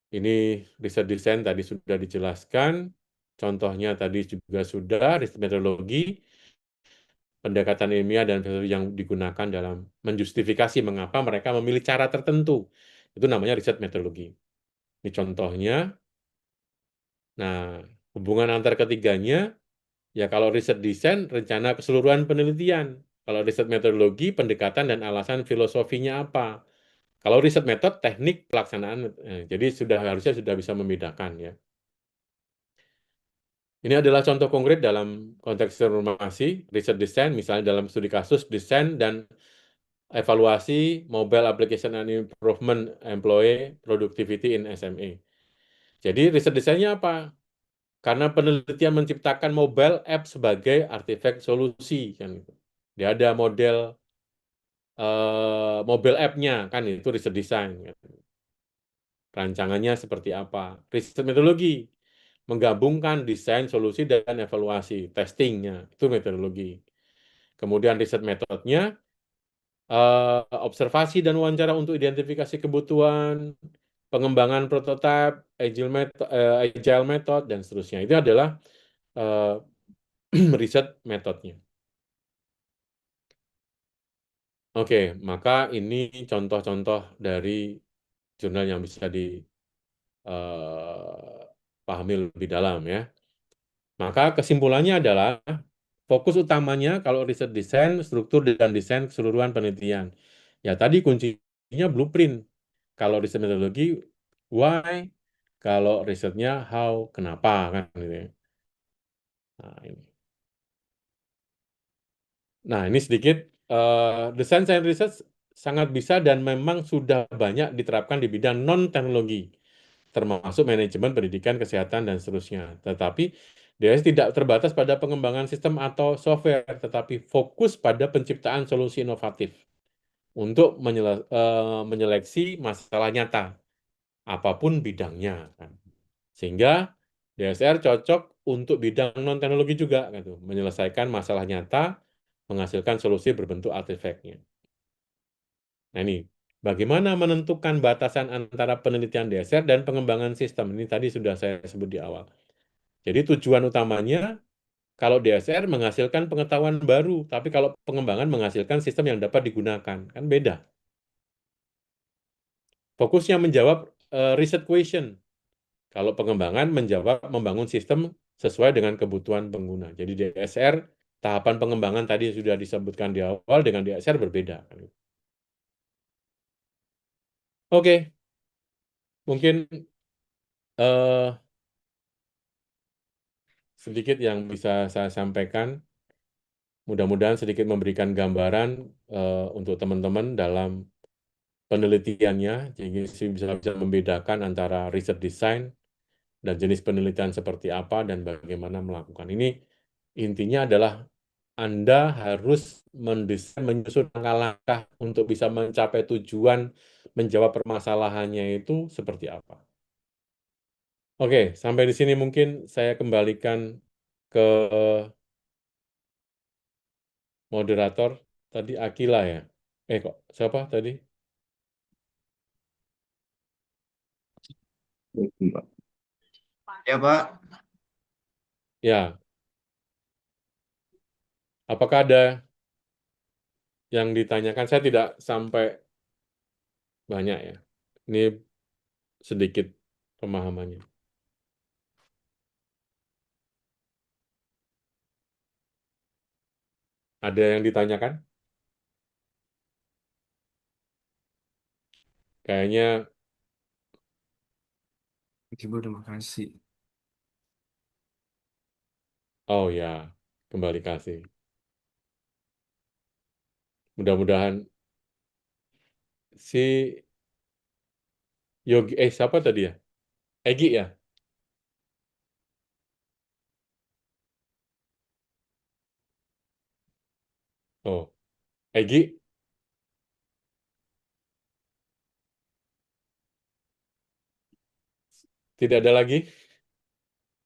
Ini riset desain tadi sudah dijelaskan, contohnya tadi juga sudah riset metodologi, pendekatan ilmiah dan metode yang digunakan dalam menjustifikasi mengapa mereka memilih cara tertentu. Itu namanya riset metodologi. Ini contohnya. Nah, hubungan antar ketiganya, ya kalau riset desain, rencana keseluruhan penelitian. Kalau riset metodologi, pendekatan dan alasan filosofinya apa. Kalau riset metode, teknik pelaksanaan. Jadi harusnya sudah bisa membedakan ya. Ini adalah contoh konkret dalam konteks informasi, riset desain, misalnya dalam studi kasus desain dan evaluasi Mobile Application and Improvement Employee Productivity in SME. Jadi riset desainnya apa? Karena penelitian menciptakan mobile app sebagai artefak solusi kan itu. Dia ada model mobile app-nya kan itu riset desain. Kan. Rancangannya seperti apa? Riset metodologi menggabungkan desain, solusi dan evaluasi, testingnya itu metodologi. Kemudian riset metodenya observasi dan wawancara untuk identifikasi kebutuhan, pengembangan prototipe, agile method dan seterusnya. Itu adalah riset metodenya. Oke, maka ini contoh-contoh dari jurnal yang bisa dipahami lebih dalam ya. Maka kesimpulannya adalah fokus utamanya kalau riset desain, struktur dan desain keseluruhan penelitian. Ya tadi kuncinya blueprint. Kalau riset metodologi, why? Kalau risetnya how, kenapa kan gitu ya. Nah, ini. Nah, ini sedikit desain sains research sangat bisa dan memang sudah banyak diterapkan di bidang non-teknologi, termasuk manajemen pendidikan, kesehatan, dan seterusnya. Tetapi DS tidak terbatas pada pengembangan sistem atau software, tetapi fokus pada penciptaan solusi inovatif untuk menyeleksi masalah nyata, apapun bidangnya, kan. Sehingga DSR cocok untuk bidang non-teknologi juga, gitu. Menyelesaikan masalah nyata, menghasilkan solusi berbentuk artefaknya. Nah ini, bagaimana menentukan batasan antara penelitian DSR dan pengembangan sistem? Ini tadi sudah saya sebut di awal. Jadi tujuan utamanya, kalau DSR menghasilkan pengetahuan baru, tapi kalau pengembangan menghasilkan sistem yang dapat digunakan. Kan beda. Fokusnya menjawab research question. Kalau pengembangan menjawab membangun sistem sesuai dengan kebutuhan pengguna. Jadi DSR, tahapan pengembangan tadi sudah disebutkan di awal, dengan DSR berbeda. Oke, mungkin sedikit yang bisa saya sampaikan. Mudah-mudahan sedikit memberikan gambaran untuk teman-teman dalam penelitiannya, jadi bisa membedakan antara riset design dan jenis penelitian seperti apa dan bagaimana melakukan. Ini intinya adalah Anda harus mendesain, menyusun langkah-langkah untuk bisa mencapai tujuan, menjawab permasalahannya itu seperti apa. Oke, sampai di sini mungkin saya kembalikan ke moderator. Tadi Akila ya? Kok siapa tadi? Ya Pak, Ya, apakah ada yang ditanyakan? Saya tidak sampai banyak ya. Ini sedikit pemahamannya. Ada yang ditanyakan? Kayaknya, Ibu terima kasih. oh ya, kembali kasih. Mudah-mudahan si Yogi, siapa tadi ya? Egi ya? Oh, Egi, tidak ada lagi?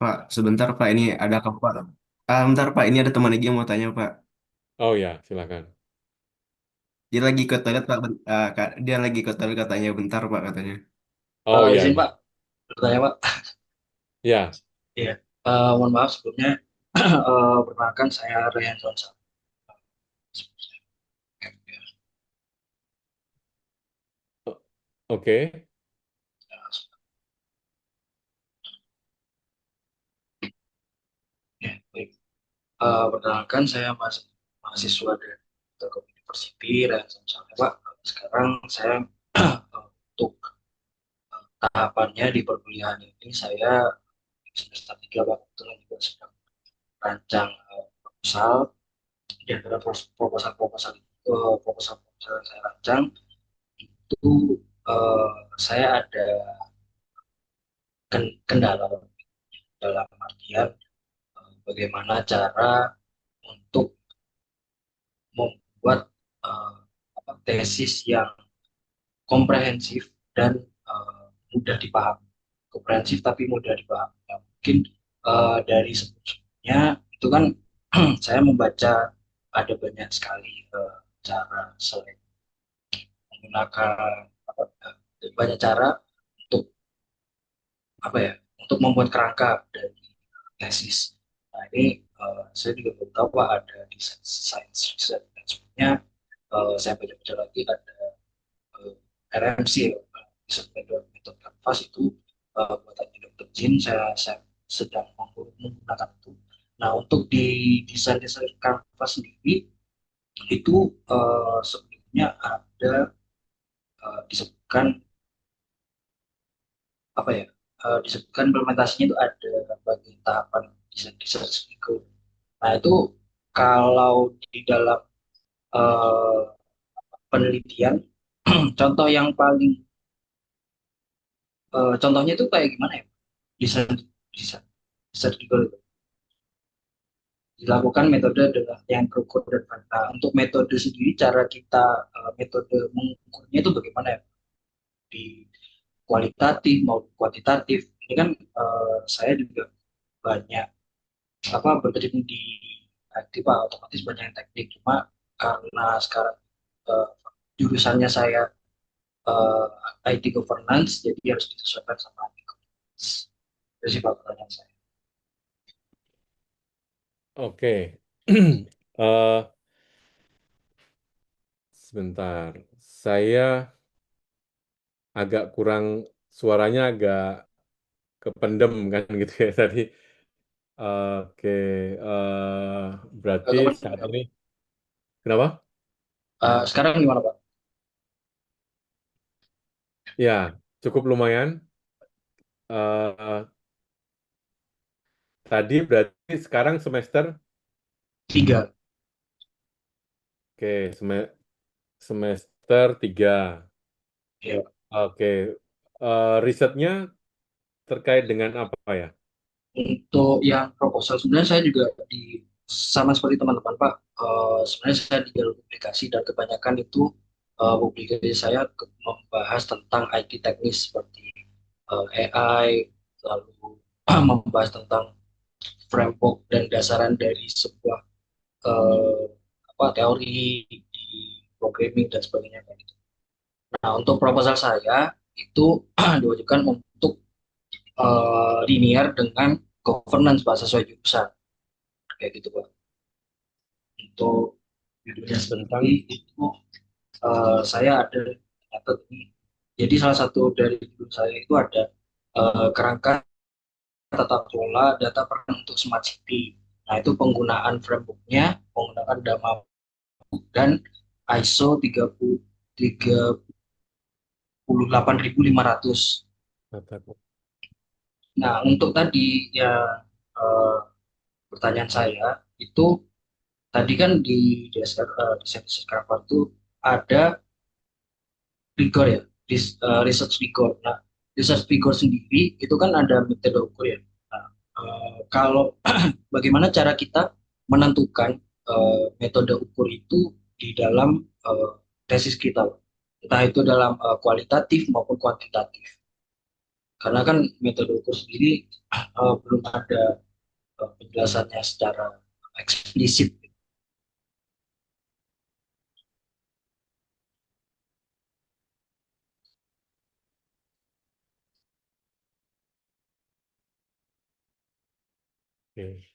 Pak, sebentar Pak, ini ada kabar. Bentar Pak, ini ada teman lagi yang mau tanya Pak. Oh ya, silakan. Dia lagi ke toilet Pak. Dia lagi ke toilet katanya bentar Pak katanya. Oh ya, Izin ya. Pak, bertanya Pak. Ya, Iya, mohon maaf sebelumnya. Perkenalkan saya Ryan Johnson. oke. Ya, baik. Perkenalkan saya mahasiswa dari Telkom University Ryan Johnson Pak. Sekarang saya untuk tahapannya di perkuliahan ini saya semester 3 Pak. Kebetulan juga sedang rancang proposal. Di antara proposal yang saya rancang itu saya ada kendala dalam artian bagaimana cara untuk membuat tesis yang komprehensif dan mudah dipahami. Komprehensif tapi mudah dipahami. Nah, mungkin dari sebelumnya itu kan saya membaca ada banyak sekali cara selain menggunakan banyak cara untuk untuk membuat kerangka dari tesis. Nah ini saya juga belum tahu Pak ada di science research dan sebagainya. Saya baca-baca lagi ada RMC, Research Method Canvas itu buatannya Dr. Jin. Saya sedang menggunakan itu. Nah untuk di desain Canvas sendiri itu sebelumnya ada disebutkan disebutkan implementasinya itu ada bagi tahapan desain research itu. Nah itu kalau di dalam eh, penelitian. Contoh yang paling contohnya itu kayak gimana ya? Bisa bisa bisa dilakukan metode dengan yang terukur dan valid. Nah, untuk metode sendiri cara kita metode mengukurnya itu bagaimana ya? Di kualitatif maupun kuantitatif. Ini kan saya juga banyak berkecimpung di IT Pak, otomatis banyak yang teknik. Cuma karena sekarang eh, jurusannya saya IT governance, jadi harus disesuaikan sama IT governance. Itu sih Pak pertanyaan saya. Oke. Eh, sebentar. Saya agak kurang, suaranya agak kependem kan gitu ya tadi. Oke. Berarti Kemudian, saat ini, kenapa? sekarang gimana Pak? Ya, cukup lumayan. Eh, tadi berarti sekarang semester, 3. oke, semester 3. Ya. Oke. Risetnya terkait dengan apa ya? Untuk yang proposal sebenarnya saya juga sama seperti teman-teman Pak. Sebenarnya saya di jalur publikasi dan kebanyakan itu publikasi saya membahas tentang IT teknis seperti AI, lalu membahas tentang framework dan dasaran dari sebuah eh, teori di programming dan sebagainya kayak gitu. Nah, untuk proposal saya itu diwajibkan untuk linear dengan governance Pak sesuai jurusan kayak gitu Pak. Untuk judulnya Tentang sendiri itu saya ada catat ini. Jadi salah satu dari judul saya itu ada kerangka tata kelola data peran untuk smart city. Nah, itu penggunaan frameworknya menggunakan Dama dan ISO 38.500. Nah, untuk tadi ya eh, pertanyaan saya itu tadi kan di dasar desain cover itu ada rigor ya, research rigor. Nah, research rigor sendiri itu kan ada metode ukur ya. Nah, kalau bagaimana cara kita menentukan metode ukur itu di dalam tesis kita, entah itu dalam kualitatif maupun kuantitatif. Karena kan metode ukur sendiri belum ada penjelasannya secara eksplisit. Oke.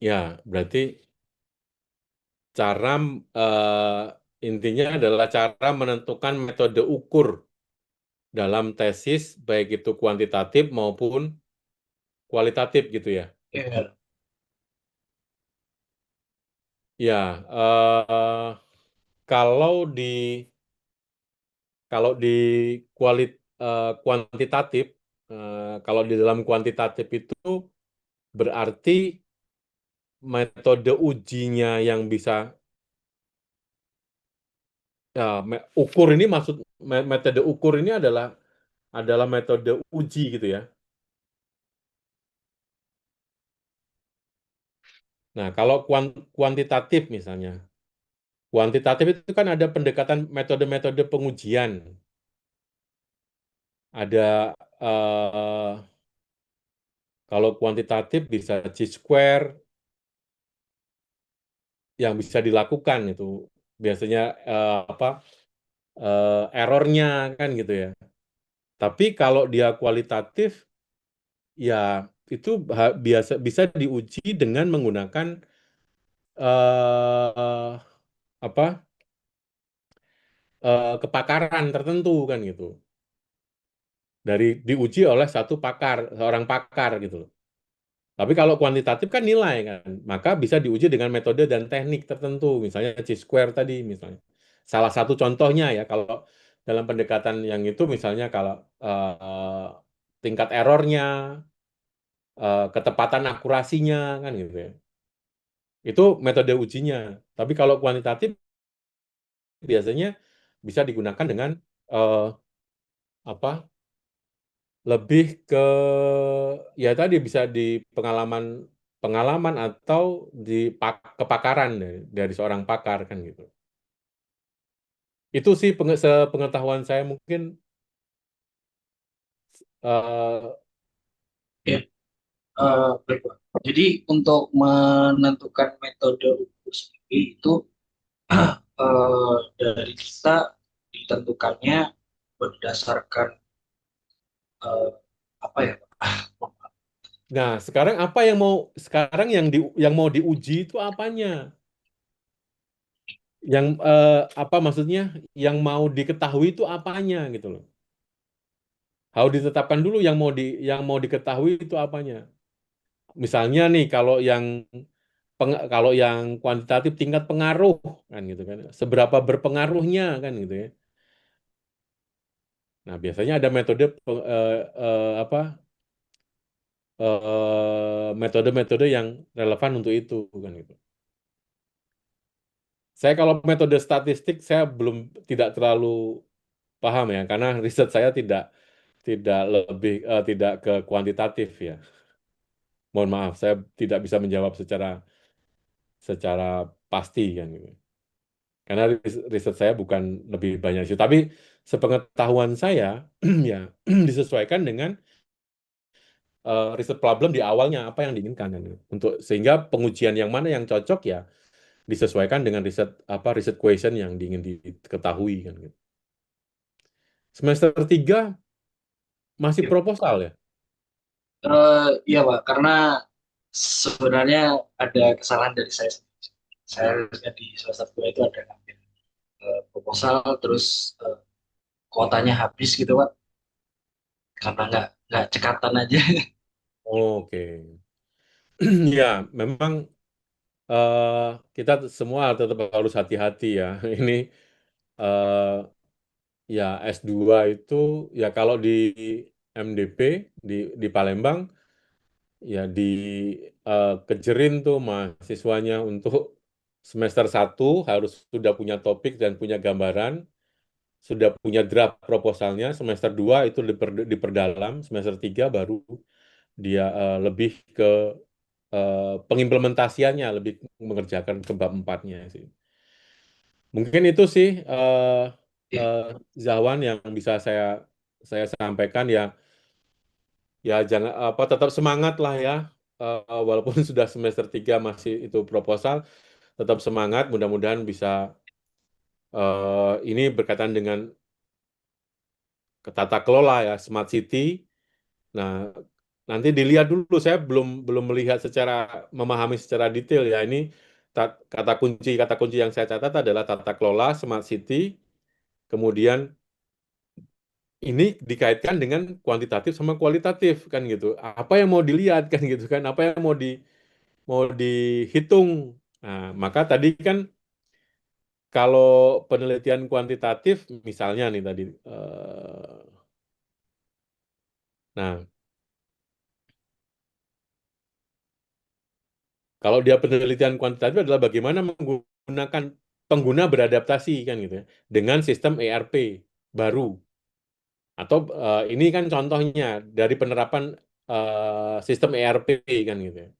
Ya, berarti cara intinya adalah cara menentukan metode ukur dalam tesis, baik itu kuantitatif maupun kualitatif gitu ya. Ya, Ya, kalau di kalau di kuantitatif, kalau di dalam kuantitatif itu berarti metode ujinya yang bisa ya, ukur ini maksud metode ukur ini adalah metode uji gitu ya. Nah, kalau kuantitatif misalnya, kuantitatif itu kan ada pendekatan metode-metode pengujian. Ada kalau kuantitatif bisa chi-square yang bisa dilakukan itu biasanya errornya kan gitu ya. Tapi kalau dia kualitatif ya itu biasa bisa diuji dengan menggunakan eh, apa kepakaran tertentu kan gitu. Diuji oleh seorang pakar gitu loh. Tapi kalau kuantitatif kan nilai kan, maka bisa diuji dengan metode dan teknik tertentu, misalnya chi-square tadi misalnya. Salah satu contohnya ya, kalau dalam pendekatan yang itu misalnya kalau tingkat errornya, ketepatan akurasinya kan gitu ya. Itu metode ujinya. Tapi kalau kuantitatif biasanya bisa digunakan dengan eh, apa? Lebih ke ya tadi bisa di pengalaman pengalaman atau di kepakaran dari seorang pakar kan gitu. Itu sih sepengetahuan saya mungkin eh, Ya, baik, Pak. Jadi untuk menentukan metode ukur sendiri itu dari kita ditentukannya berdasarkan eh, apa ya, Pak? nah, sekarang apa yang mau sekarang yang mau diuji itu apanya? Yang apa maksudnya? Yang mau diketahui itu apanya gitu loh. Harus ditetapkan dulu yang mau diketahui itu apanya. Misalnya nih kalau yang kuantitatif tingkat pengaruh kan gitu kan. Seberapa berpengaruhnya kan gitu ya. Nah, biasanya ada metode apa metode-metode yang relevan untuk itu kan gitu. Saya kalau metode statistik saya tidak terlalu paham ya karena riset saya tidak tidak ke kuantitatif ya. Mohon maaf, saya tidak bisa menjawab secara secara pasti kan gitu. Karena riset saya bukan lebih banyak itu. Tapi sepengetahuan saya ya disesuaikan dengan riset problem di awalnya apa yang diinginkan kan gitu. Untuk sehingga pengujian yang mana yang cocok ya disesuaikan dengan riset question yang ingin diketahui kan gitu. Semester 3 masih proposal ya? Iya, Pak, karena sebenarnya ada kesalahan dari saya sendiri. Saya harusnya di semester 2 itu ada ngambil proposal, terus kuotanya habis gitu, Pak, karena nggak cekatan aja. Oke. Ya, memang eh, kita semua tetap harus hati-hati ya. Ini eh, ya S2 itu ya kalau di MDP di Palembang ya kejerin tuh mahasiswanya untuk semester 1 harus sudah punya topik dan punya gambaran, sudah punya draft proposalnya, semester 2 itu diperdalam, semester 3 baru dia lebih ke pengimplementasiannya, lebih mengerjakan ke bab 4-nya sih. Mungkin itu sih Iya, eh, Zawan yang bisa saya sampaikan ya. Ya jangan apa tetap semangat lah ya. Walaupun sudah semester 3 masih itu proposal, tetap semangat. Mudah-mudahan bisa ini berkaitan dengan tata kelola ya smart city. Nah, nanti dilihat dulu. Saya belum melihat memahami secara detail ya. Ini kata kunci yang saya catat adalah tata kelola smart city. Kemudian ini dikaitkan dengan kuantitatif sama kualitatif kan gitu. Apa yang mau dilihat kan gitu kan? Apa yang mau dihitung? Nah, maka tadi kan kalau penelitian kuantitatif misalnya nih tadi, nah kalau dia penelitian kuantitatif adalah bagaimana menggunakan pengguna beradaptasi kan gitu ya dengan sistem ERP baru. Atau ini kan contohnya dari penerapan sistem ERP kan gitu ya.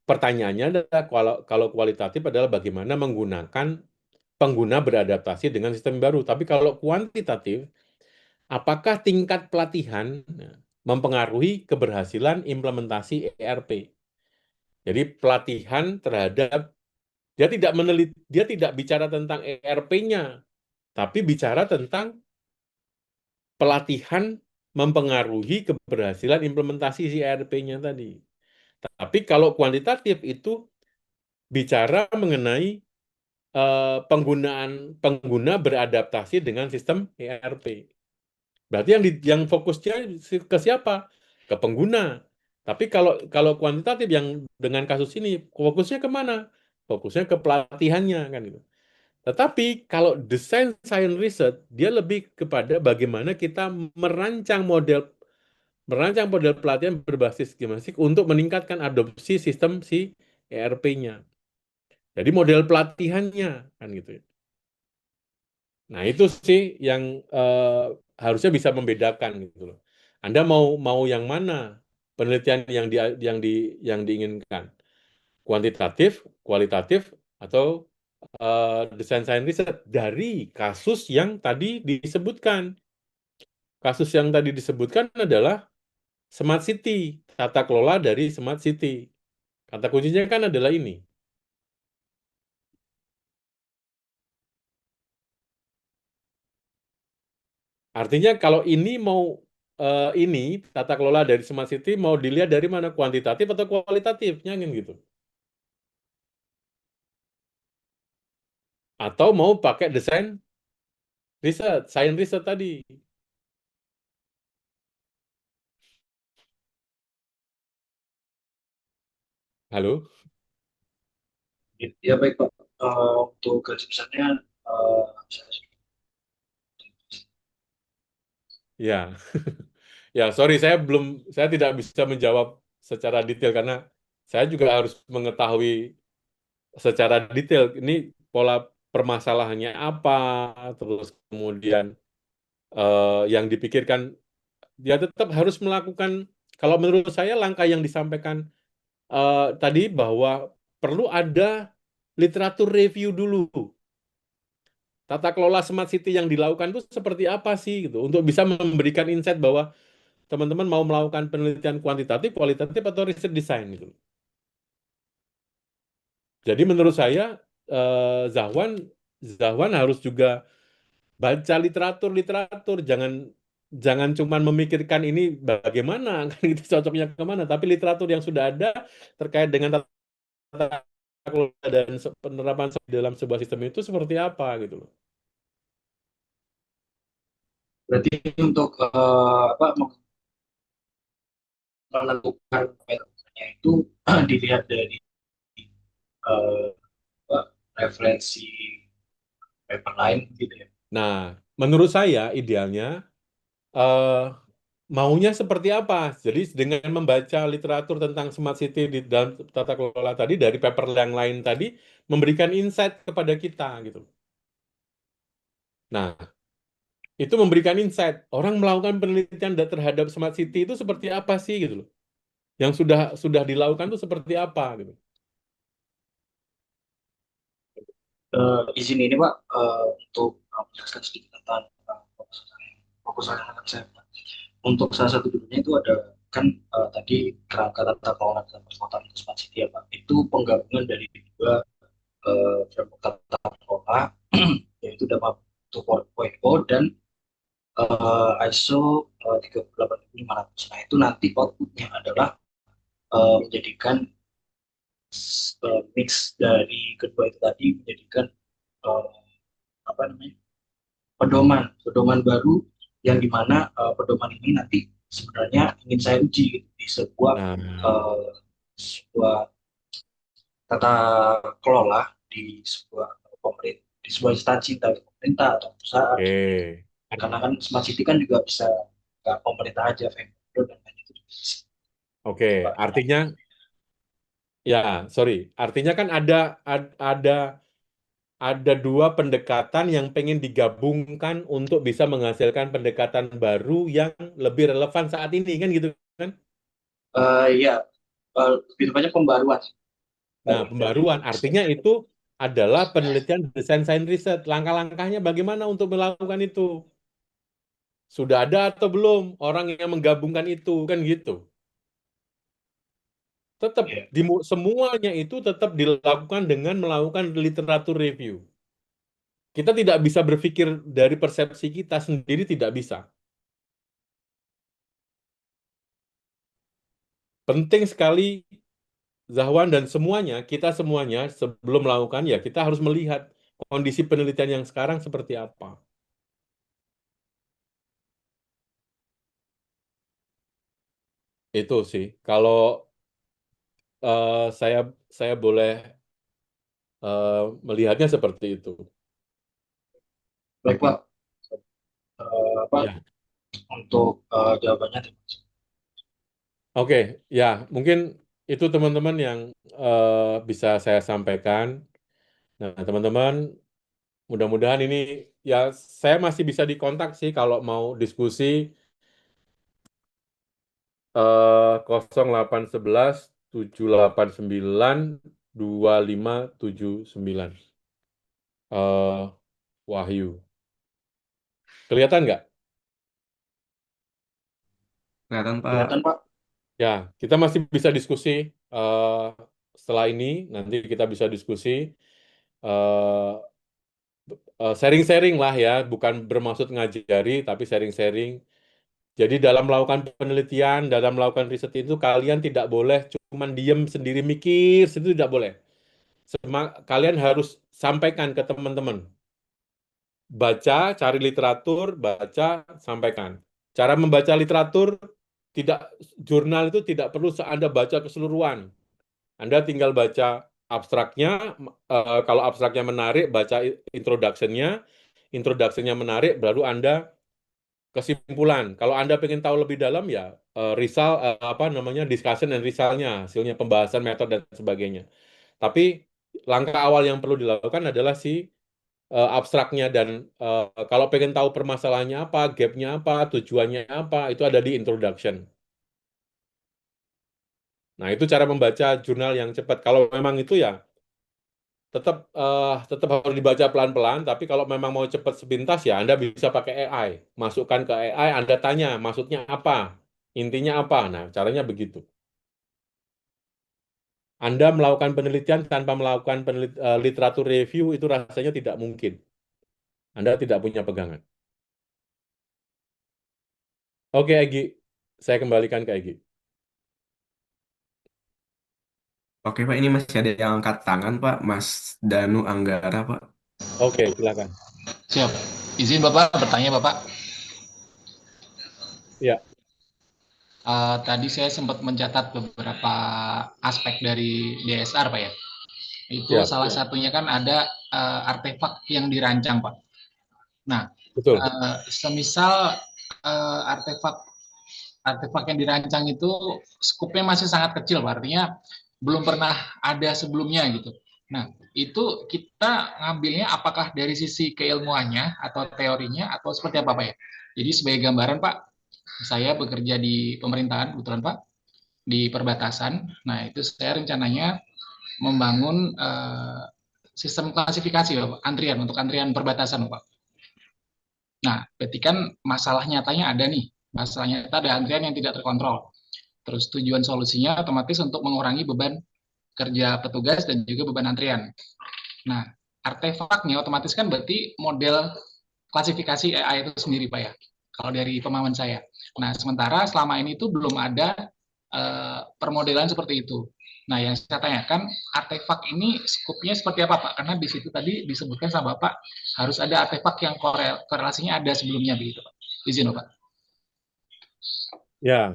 Pertanyaannya adalah kalau kualitatif adalah bagaimana menggunakan pengguna beradaptasi dengan sistem baru. Tapi kalau kuantitatif, apakah tingkat pelatihan mempengaruhi keberhasilan implementasi ERP? Jadi pelatihan terhadap dia tidak bicara tentang ERP-nya, tapi bicara tentang pelatihan mempengaruhi keberhasilan implementasi si ERP-nya tadi. Tapi kalau kuantitatif itu bicara mengenai penggunaan pengguna beradaptasi dengan sistem ERP. Berarti yang fokusnya ke siapa? Ke pengguna. Tapi kalau kalau kuantitatif yang dengan kasus ini fokusnya kemana? Fokusnya ke pelatihannya kan gitu. Tetapi kalau desain science research dia lebih kepada bagaimana kita merancang model pelatihan berbasis gimnastik untuk meningkatkan adopsi sistem si ERP-nya. Jadi model pelatihannya kan gitu ya. Nah, itu sih yang harusnya bisa membedakan gitu loh. Anda mau yang mana penelitian yang diinginkan? Kuantitatif, kualitatif, atau desain sains riset dari kasus yang tadi disebutkan. Kasus yang tadi disebutkan adalah Smart City, tata kelola dari Smart City. Kata kuncinya kan adalah ini. Artinya kalau ini ini tata kelola dari Smart City mau dilihat dari mana, kuantitatif atau kualitatifnya kan gitu. Atau mau pakai desain riset, sains riset tadi. Halo? Ya baik Pak. Untuk garis besarnya Ya. Ya, sorry saya tidak bisa menjawab secara detail karena saya juga harus mengetahui secara detail ini pola permasalahannya apa, terus kemudian yang dipikirkan dia tetap harus melakukan. Kalau menurut saya langkah yang disampaikan tadi bahwa perlu ada literatur review dulu. Tata kelola smart city yang dilakukan itu seperti apa sih gitu untuk bisa memberikan insight bahwa teman-teman mau melakukan penelitian kuantitatif, kualitatif atau riset desain gitu. Jadi menurut saya Zahwan Zahwan harus juga baca literatur, jangan jangan cuma memikirkan ini bagaimana kan itu cocoknya kemana, tapi literatur yang sudah ada terkait dengan tata kelola dan penerapan dalam sebuah sistem itu seperti apa gitu loh. berarti untuk apa melakukan metodenya itu dilihat dari eh, apa, referensi paper lain gitu ya. Nah, menurut saya idealnya eh, maunya seperti apa? Jadi dengan membaca literatur tentang smart city di dalam tata kelola tadi dari paper yang lain tadi memberikan insight kepada kita gitu. Nah, itu memberikan insight. Orang melakukan penelitian terhadap smart city itu seperti apa sih gitu loh. Yang sudah dilakukan itu seperti apa gitu. Izin ini Pak untuk menjelaskan sedikit tentang proposal yang akan saya buat. Untuk salah satu judulnya itu ada kan tadi kerangka tata kelola dan perkotaan itu smart city ya Pak. Itu penggabungan dari dua framework tata kelola yaitu DAPA 2.0 dan ISO 38500. Nah itu nanti outputnya adalah menjadikan mix dari kedua itu tadi menjadikan eh, apa namanya pedoman baru yang dimana pedoman ini nanti sebenarnya ingin saya uji gitu, di Nah, sebuah tata kelola di sebuah pemerintah di sebuah instansi entah itu pemerintah atau perusahaan oke. karena kan smart city kan juga bisa nggak pemerintah aja vendor dan lain itu Oke, coba artinya ya, sorry. Artinya kan ada ada dua pendekatan yang pengen digabungkan untuk bisa menghasilkan pendekatan baru yang lebih relevan saat ini kan gitu kan? ya lebih banyak pembaruan Nah, baru dari pembaruan artinya itu adalah penelitian desain sains riset. Langkah-langkahnya bagaimana untuk melakukan itu? Sudah ada atau belum orang yang menggabungkan itu kan gitu. Tetap ya. semuanya itu tetap dilakukan dengan melakukan literatur review. Kita tidak bisa berpikir dari persepsi kita sendiri, tidak bisa. Penting sekali Zahwan dan semuanya, kita semuanya sebelum melakukan ya kita harus melihat kondisi penelitian yang sekarang seperti apa. Itu sih. Kalau saya boleh melihatnya seperti itu. Baik Pak. Apa Ya, untuk jawabannya terima kasih. oke. Ya, mungkin itu teman-teman yang bisa saya sampaikan. Nah, teman-teman, mudah-mudahan ini ya saya masih bisa dikontak sih kalau mau diskusi 0811 789 2579. Wahyu. Kelihatan nggak? Kelihatan Pak. Kelihatan Pak. Ya, kita masih bisa diskusi setelah ini. Nanti kita bisa diskusi eh, sharing-sharing lah ya, bukan bermaksud ngajari, tapi sharing-sharing. Jadi dalam melakukan penelitian, dalam melakukan riset itu kalian tidak boleh cuman diem sendiri mikir, itu tidak boleh. Kalian harus sampaikan ke teman-teman. Baca, cari literatur, baca, sampaikan. Cara membaca literatur, tidak jurnal itu tidak perlu Anda baca keseluruhan. Anda tinggal baca abstraknya, kalau abstraknya menarik, baca introduction-nya, introduction-nya menarik, baru Anda kesimpulan. Kalau Anda pengen tahu lebih dalam ya apa namanya discussion and result-nya, hasilnya pembahasan metode dan sebagainya. Tapi langkah awal yang perlu dilakukan adalah si abstraknya dan kalau pengen tahu permasalahannya apa, gap-nya apa, tujuannya apa, itu ada di introduction. Nah, itu cara membaca jurnal yang cepat. Kalau memang itu ya tetap harus dibaca pelan-pelan, tapi kalau memang mau cepat sepintas ya Anda bisa pakai AI. Masukkan ke AI, Anda tanya maksudnya apa, intinya apa. Nah, caranya begitu. Anda melakukan penelitian tanpa melakukan literatur review itu rasanya tidak mungkin. Anda tidak punya pegangan. Oke, Egi. Saya kembalikan ke Egi. Oke Pak, ini masih ada yang angkat tangan Pak, Mas Danu Anggara Pak. Oke, silakan. Siap. Izin Bapak bertanya Bapak. Ya. Tadi saya sempat mencatat beberapa aspek dari DSR Pak ya. Itu Siap. salah satunya kan ada artefak yang dirancang Pak. Nah, Betul. semisal artefak yang dirancang itu skupnya masih sangat kecil Pak. Artinya belum pernah ada sebelumnya gitu. Nah, itu kita ngambilnya apakah dari sisi keilmuannya atau teorinya atau seperti apa Pak ya? Jadi sebagai gambaran Pak, saya bekerja di pemerintahan kebetulan Pak, di perbatasan. Nah, itu saya rencananya membangun sistem klasifikasi Pak, untuk antrian perbatasan Pak. Nah, berarti kan masalah nyatanya ada nih. Masalah nyata ada antrian yang tidak terkontrol. Terus tujuan solusinya otomatis untuk mengurangi beban kerja petugas dan juga beban antrian. Nah, artefaknya otomatis kan berarti model klasifikasi AI itu sendiri Pak ya, kalau dari pemahaman saya. Nah, sementara selama ini itu belum ada permodelan seperti itu. Nah, yang saya tanyakan, artefak ini skupnya seperti apa Pak? Karena di situ tadi disebutkan sama Bapak, harus ada artefak yang korelasinya ada sebelumnya begitu Pak. Izin Pak. Ya.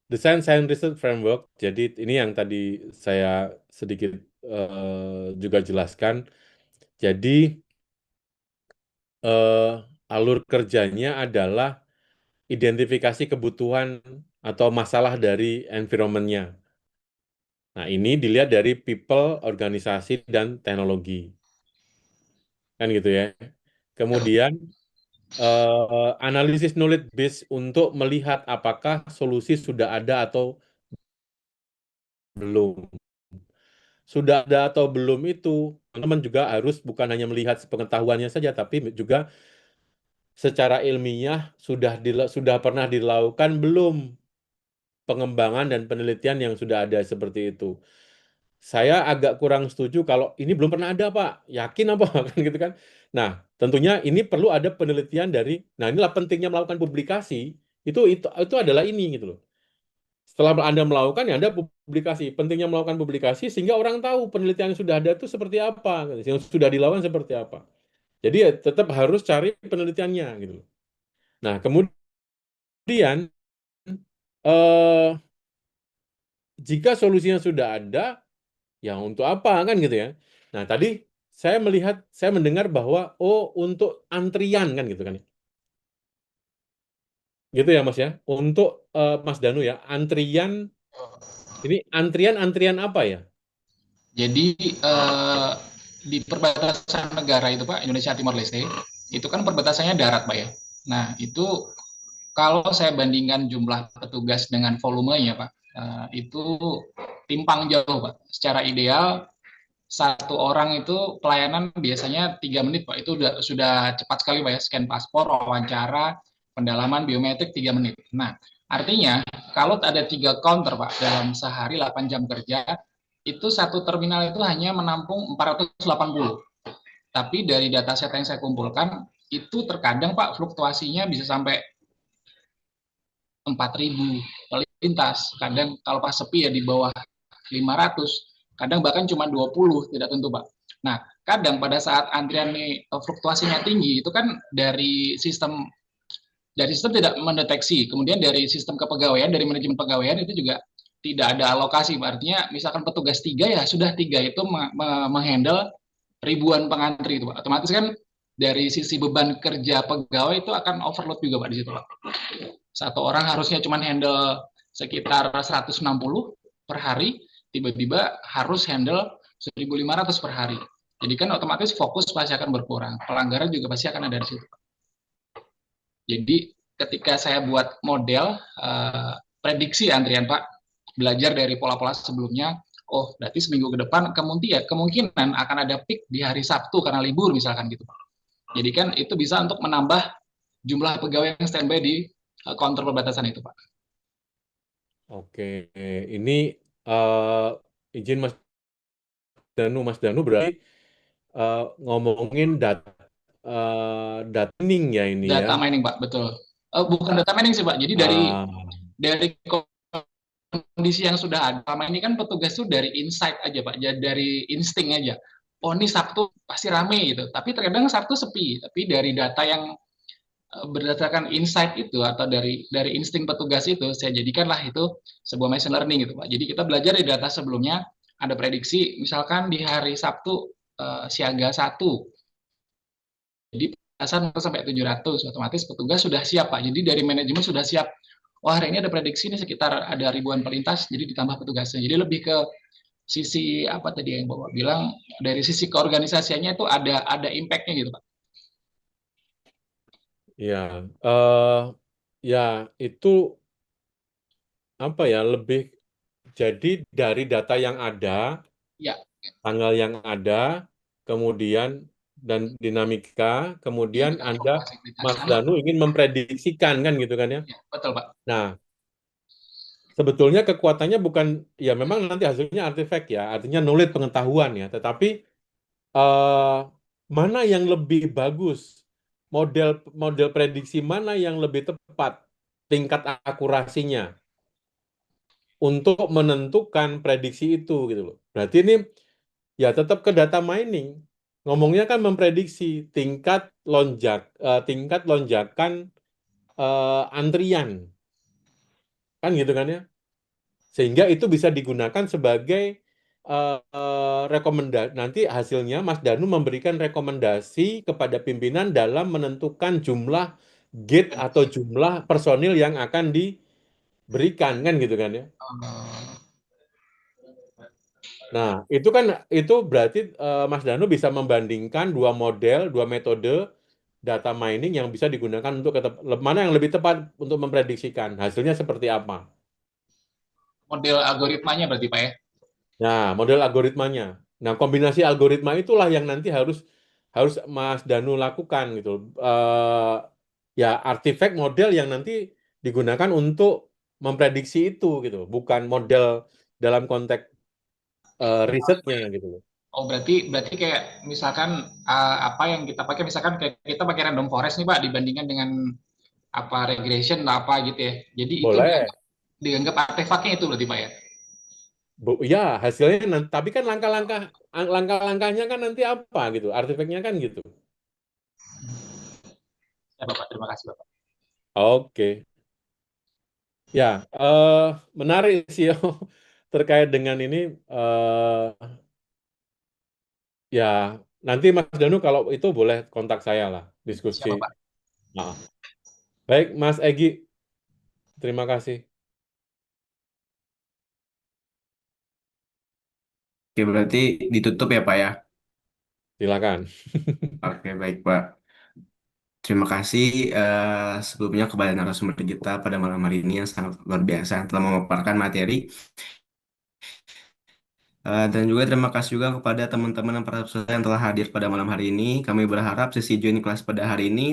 Design Science Research Framework, jadi ini yang tadi saya sedikit juga jelaskan. Jadi alur kerjanya adalah identifikasi kebutuhan atau masalah dari environment-nya. Nah, ini dilihat dari people, organisasi, dan teknologi. Kan gitu ya. Kemudian analisis knowledge base untuk melihat apakah solusi sudah ada atau belum. Sudah ada atau belum itu, teman-teman juga harus bukan hanya melihat pengetahuannya saja, tapi juga secara ilmiah sudah pernah dilakukan belum pengembangan dan penelitian yang sudah ada seperti itu. Saya agak kurang setuju kalau ini belum pernah ada, Pak. Yakin apa? Kan gitu kan. Nah, tentunya ini perlu ada penelitian dari, nah inilah pentingnya melakukan publikasi, itu adalah ini gitu loh. Setelah Anda melakukan, ya Anda publikasi. Pentingnya melakukan publikasi sehingga orang tahu penelitian yang sudah ada itu seperti apa, yang sudah dilakukan seperti apa. Jadi ya tetap harus cari penelitiannya gitu loh. Nah, kemudian jika solusinya sudah ada, ya untuk apa kan gitu ya. Nah, tadi saya mendengar bahwa untuk antrian kan gitu kan. Gitu ya Mas ya. Untuk Mas Danu ya, ini antrian apa ya? Jadi di perbatasan negara itu Pak, Indonesia Timor Leste, itu kan perbatasannya darat Pak ya. Nah itu kalau saya bandingkan jumlah petugas dengan volumenya Pak, itu timpang jauh Pak. Secara ideal satu orang itu pelayanan biasanya 3 menit Pak, itu sudah cepat sekali Pak ya, scan paspor, wawancara, pendalaman biometrik 3 menit. Nah artinya kalau ada 3 counter Pak dalam sehari 8 jam kerja, itu satu terminal itu hanya menampung 480. Tapi dari data set yang saya kumpulkan, itu terkadang Pak fluktuasinya bisa sampai 4.000 lintas. Kadang kalau pas sepi ya di bawah 500, kadang bahkan cuma 20, tidak tentu Pak. Nah, kadang pada saat antrian ini fluktuasinya tinggi, itu kan dari sistem tidak mendeteksi. Kemudian dari sistem kepegawaian, dari manajemen pegawaian itu juga tidak ada alokasi. Artinya misalkan petugas 3 ya sudah 3 itu menghandle ribuan pengantri itu Pak. Otomatis kan dari sisi beban kerja pegawai itu akan overload juga Pak di situ Pak. Satu orang harusnya cuma handle sekitar 160 per hari, tiba-tiba harus handle 1.500 per hari. Jadi kan otomatis fokus pasti akan berkurang. Pelanggaran juga pasti akan ada di situ. Jadi ketika saya buat model prediksi antrian Pak, belajar dari pola-pola sebelumnya, oh berarti seminggu ke depan kemungkinan akan ada peak di hari Sabtu karena libur misalkan gitu Pak. Jadi kan itu bisa untuk menambah jumlah pegawai yang standby di counter perbatasan itu Pak. Oke, ini izin Mas Danu berarti ngomongin data mining ya ini ya. Data mining Pak, betul. Bukan data mining sih Pak. Jadi dari kondisi yang sudah ada, selama ini kan petugas itu dari insight aja Pak, dari insting aja. Oh ini Sabtu pasti rame gitu. Tapi terkadang Sabtu sepi. Tapi dari data yang berdasarkan insight itu atau dari insting petugas itu, saya jadikanlah itu sebuah machine learning gitu Pak. Jadi kita belajar dari data sebelumnya, ada prediksi, misalkan di hari Sabtu siaga 1. Jadi sampai 700, otomatis petugas sudah siap Pak. Jadi dari manajemen sudah siap. Wah hari ini ada prediksi ini sekitar ada ribuan pelintas, jadi ditambah petugasnya. Jadi lebih ke sisi apa tadi yang Bapak bilang, dari sisi keorganisasiannya itu ada impact-nya gitu Pak. Ya, ya itu apa ya lebih jadi dari data yang ada, Ya, tanggal yang ada, kemudian dan dinamika, kemudian Anda Mas Danu ingin memprediksikan kan gitu kan ya? Ya, betul Pak. Nah, sebetulnya kekuatannya bukan ya memang nanti hasilnya artefak ya, artinya knowledge pengetahuan ya, tetapi mana yang lebih bagus? Model prediksi mana yang lebih tepat tingkat akurasinya untuk menentukan prediksi itu gitu loh. Berarti ini ya tetap ke data mining. Ngomongnya kan memprediksi tingkat lonjakan antrian. Kan gitu kan ya. Sehingga itu bisa digunakan sebagai rekomendasi. Nanti hasilnya Mas Danu memberikan rekomendasi kepada pimpinan dalam menentukan jumlah gate atau jumlah personil yang akan diberikan kan gitu kan ya. Nah, itu berarti Mas Danu bisa membandingkan dua model, dua metode data mining yang bisa digunakan untuk mana yang lebih tepat untuk memprediksikan hasilnya seperti apa. Model algoritmanya berarti Pak ya? Nah, model algoritmanya. Nah, kombinasi algoritma itulah yang nanti harus Mas Danu lakukan gitu. Ya, artifak model yang nanti digunakan untuk memprediksi itu gitu, bukan model dalam konteks risetnya gitu loh. Oh berarti kayak misalkan apa yang kita pakai, misalkan kayak kita pakai random forest nih Pak dibandingkan dengan apa regression apa gitu ya. Jadi Boleh. itu dianggap artefaknya itu berarti Pak ya? Ya, hasilnya nanti, tapi kan langkah-langkahnya kan nanti apa gitu, artefaknya kan gitu. Ya Bapak, terima kasih Bapak. Oke. Ya, menarik sih terkait dengan ini. Ya, nanti Mas Danu kalau itu boleh kontak saya lah, diskusi. Siapa Pak? Nah. Baik, Mas Egi. Terima kasih. Oke, berarti ditutup ya Pak ya. Silakan. Oke, baik Pak. Terima kasih sebelumnya kepada narasumber kita pada malam hari ini yang sangat luar biasa telah memaparkan materi. Dan juga terima kasih juga kepada teman-teman dan para peserta yang telah hadir pada malam hari ini. Kami berharap sesi join kelas pada hari ini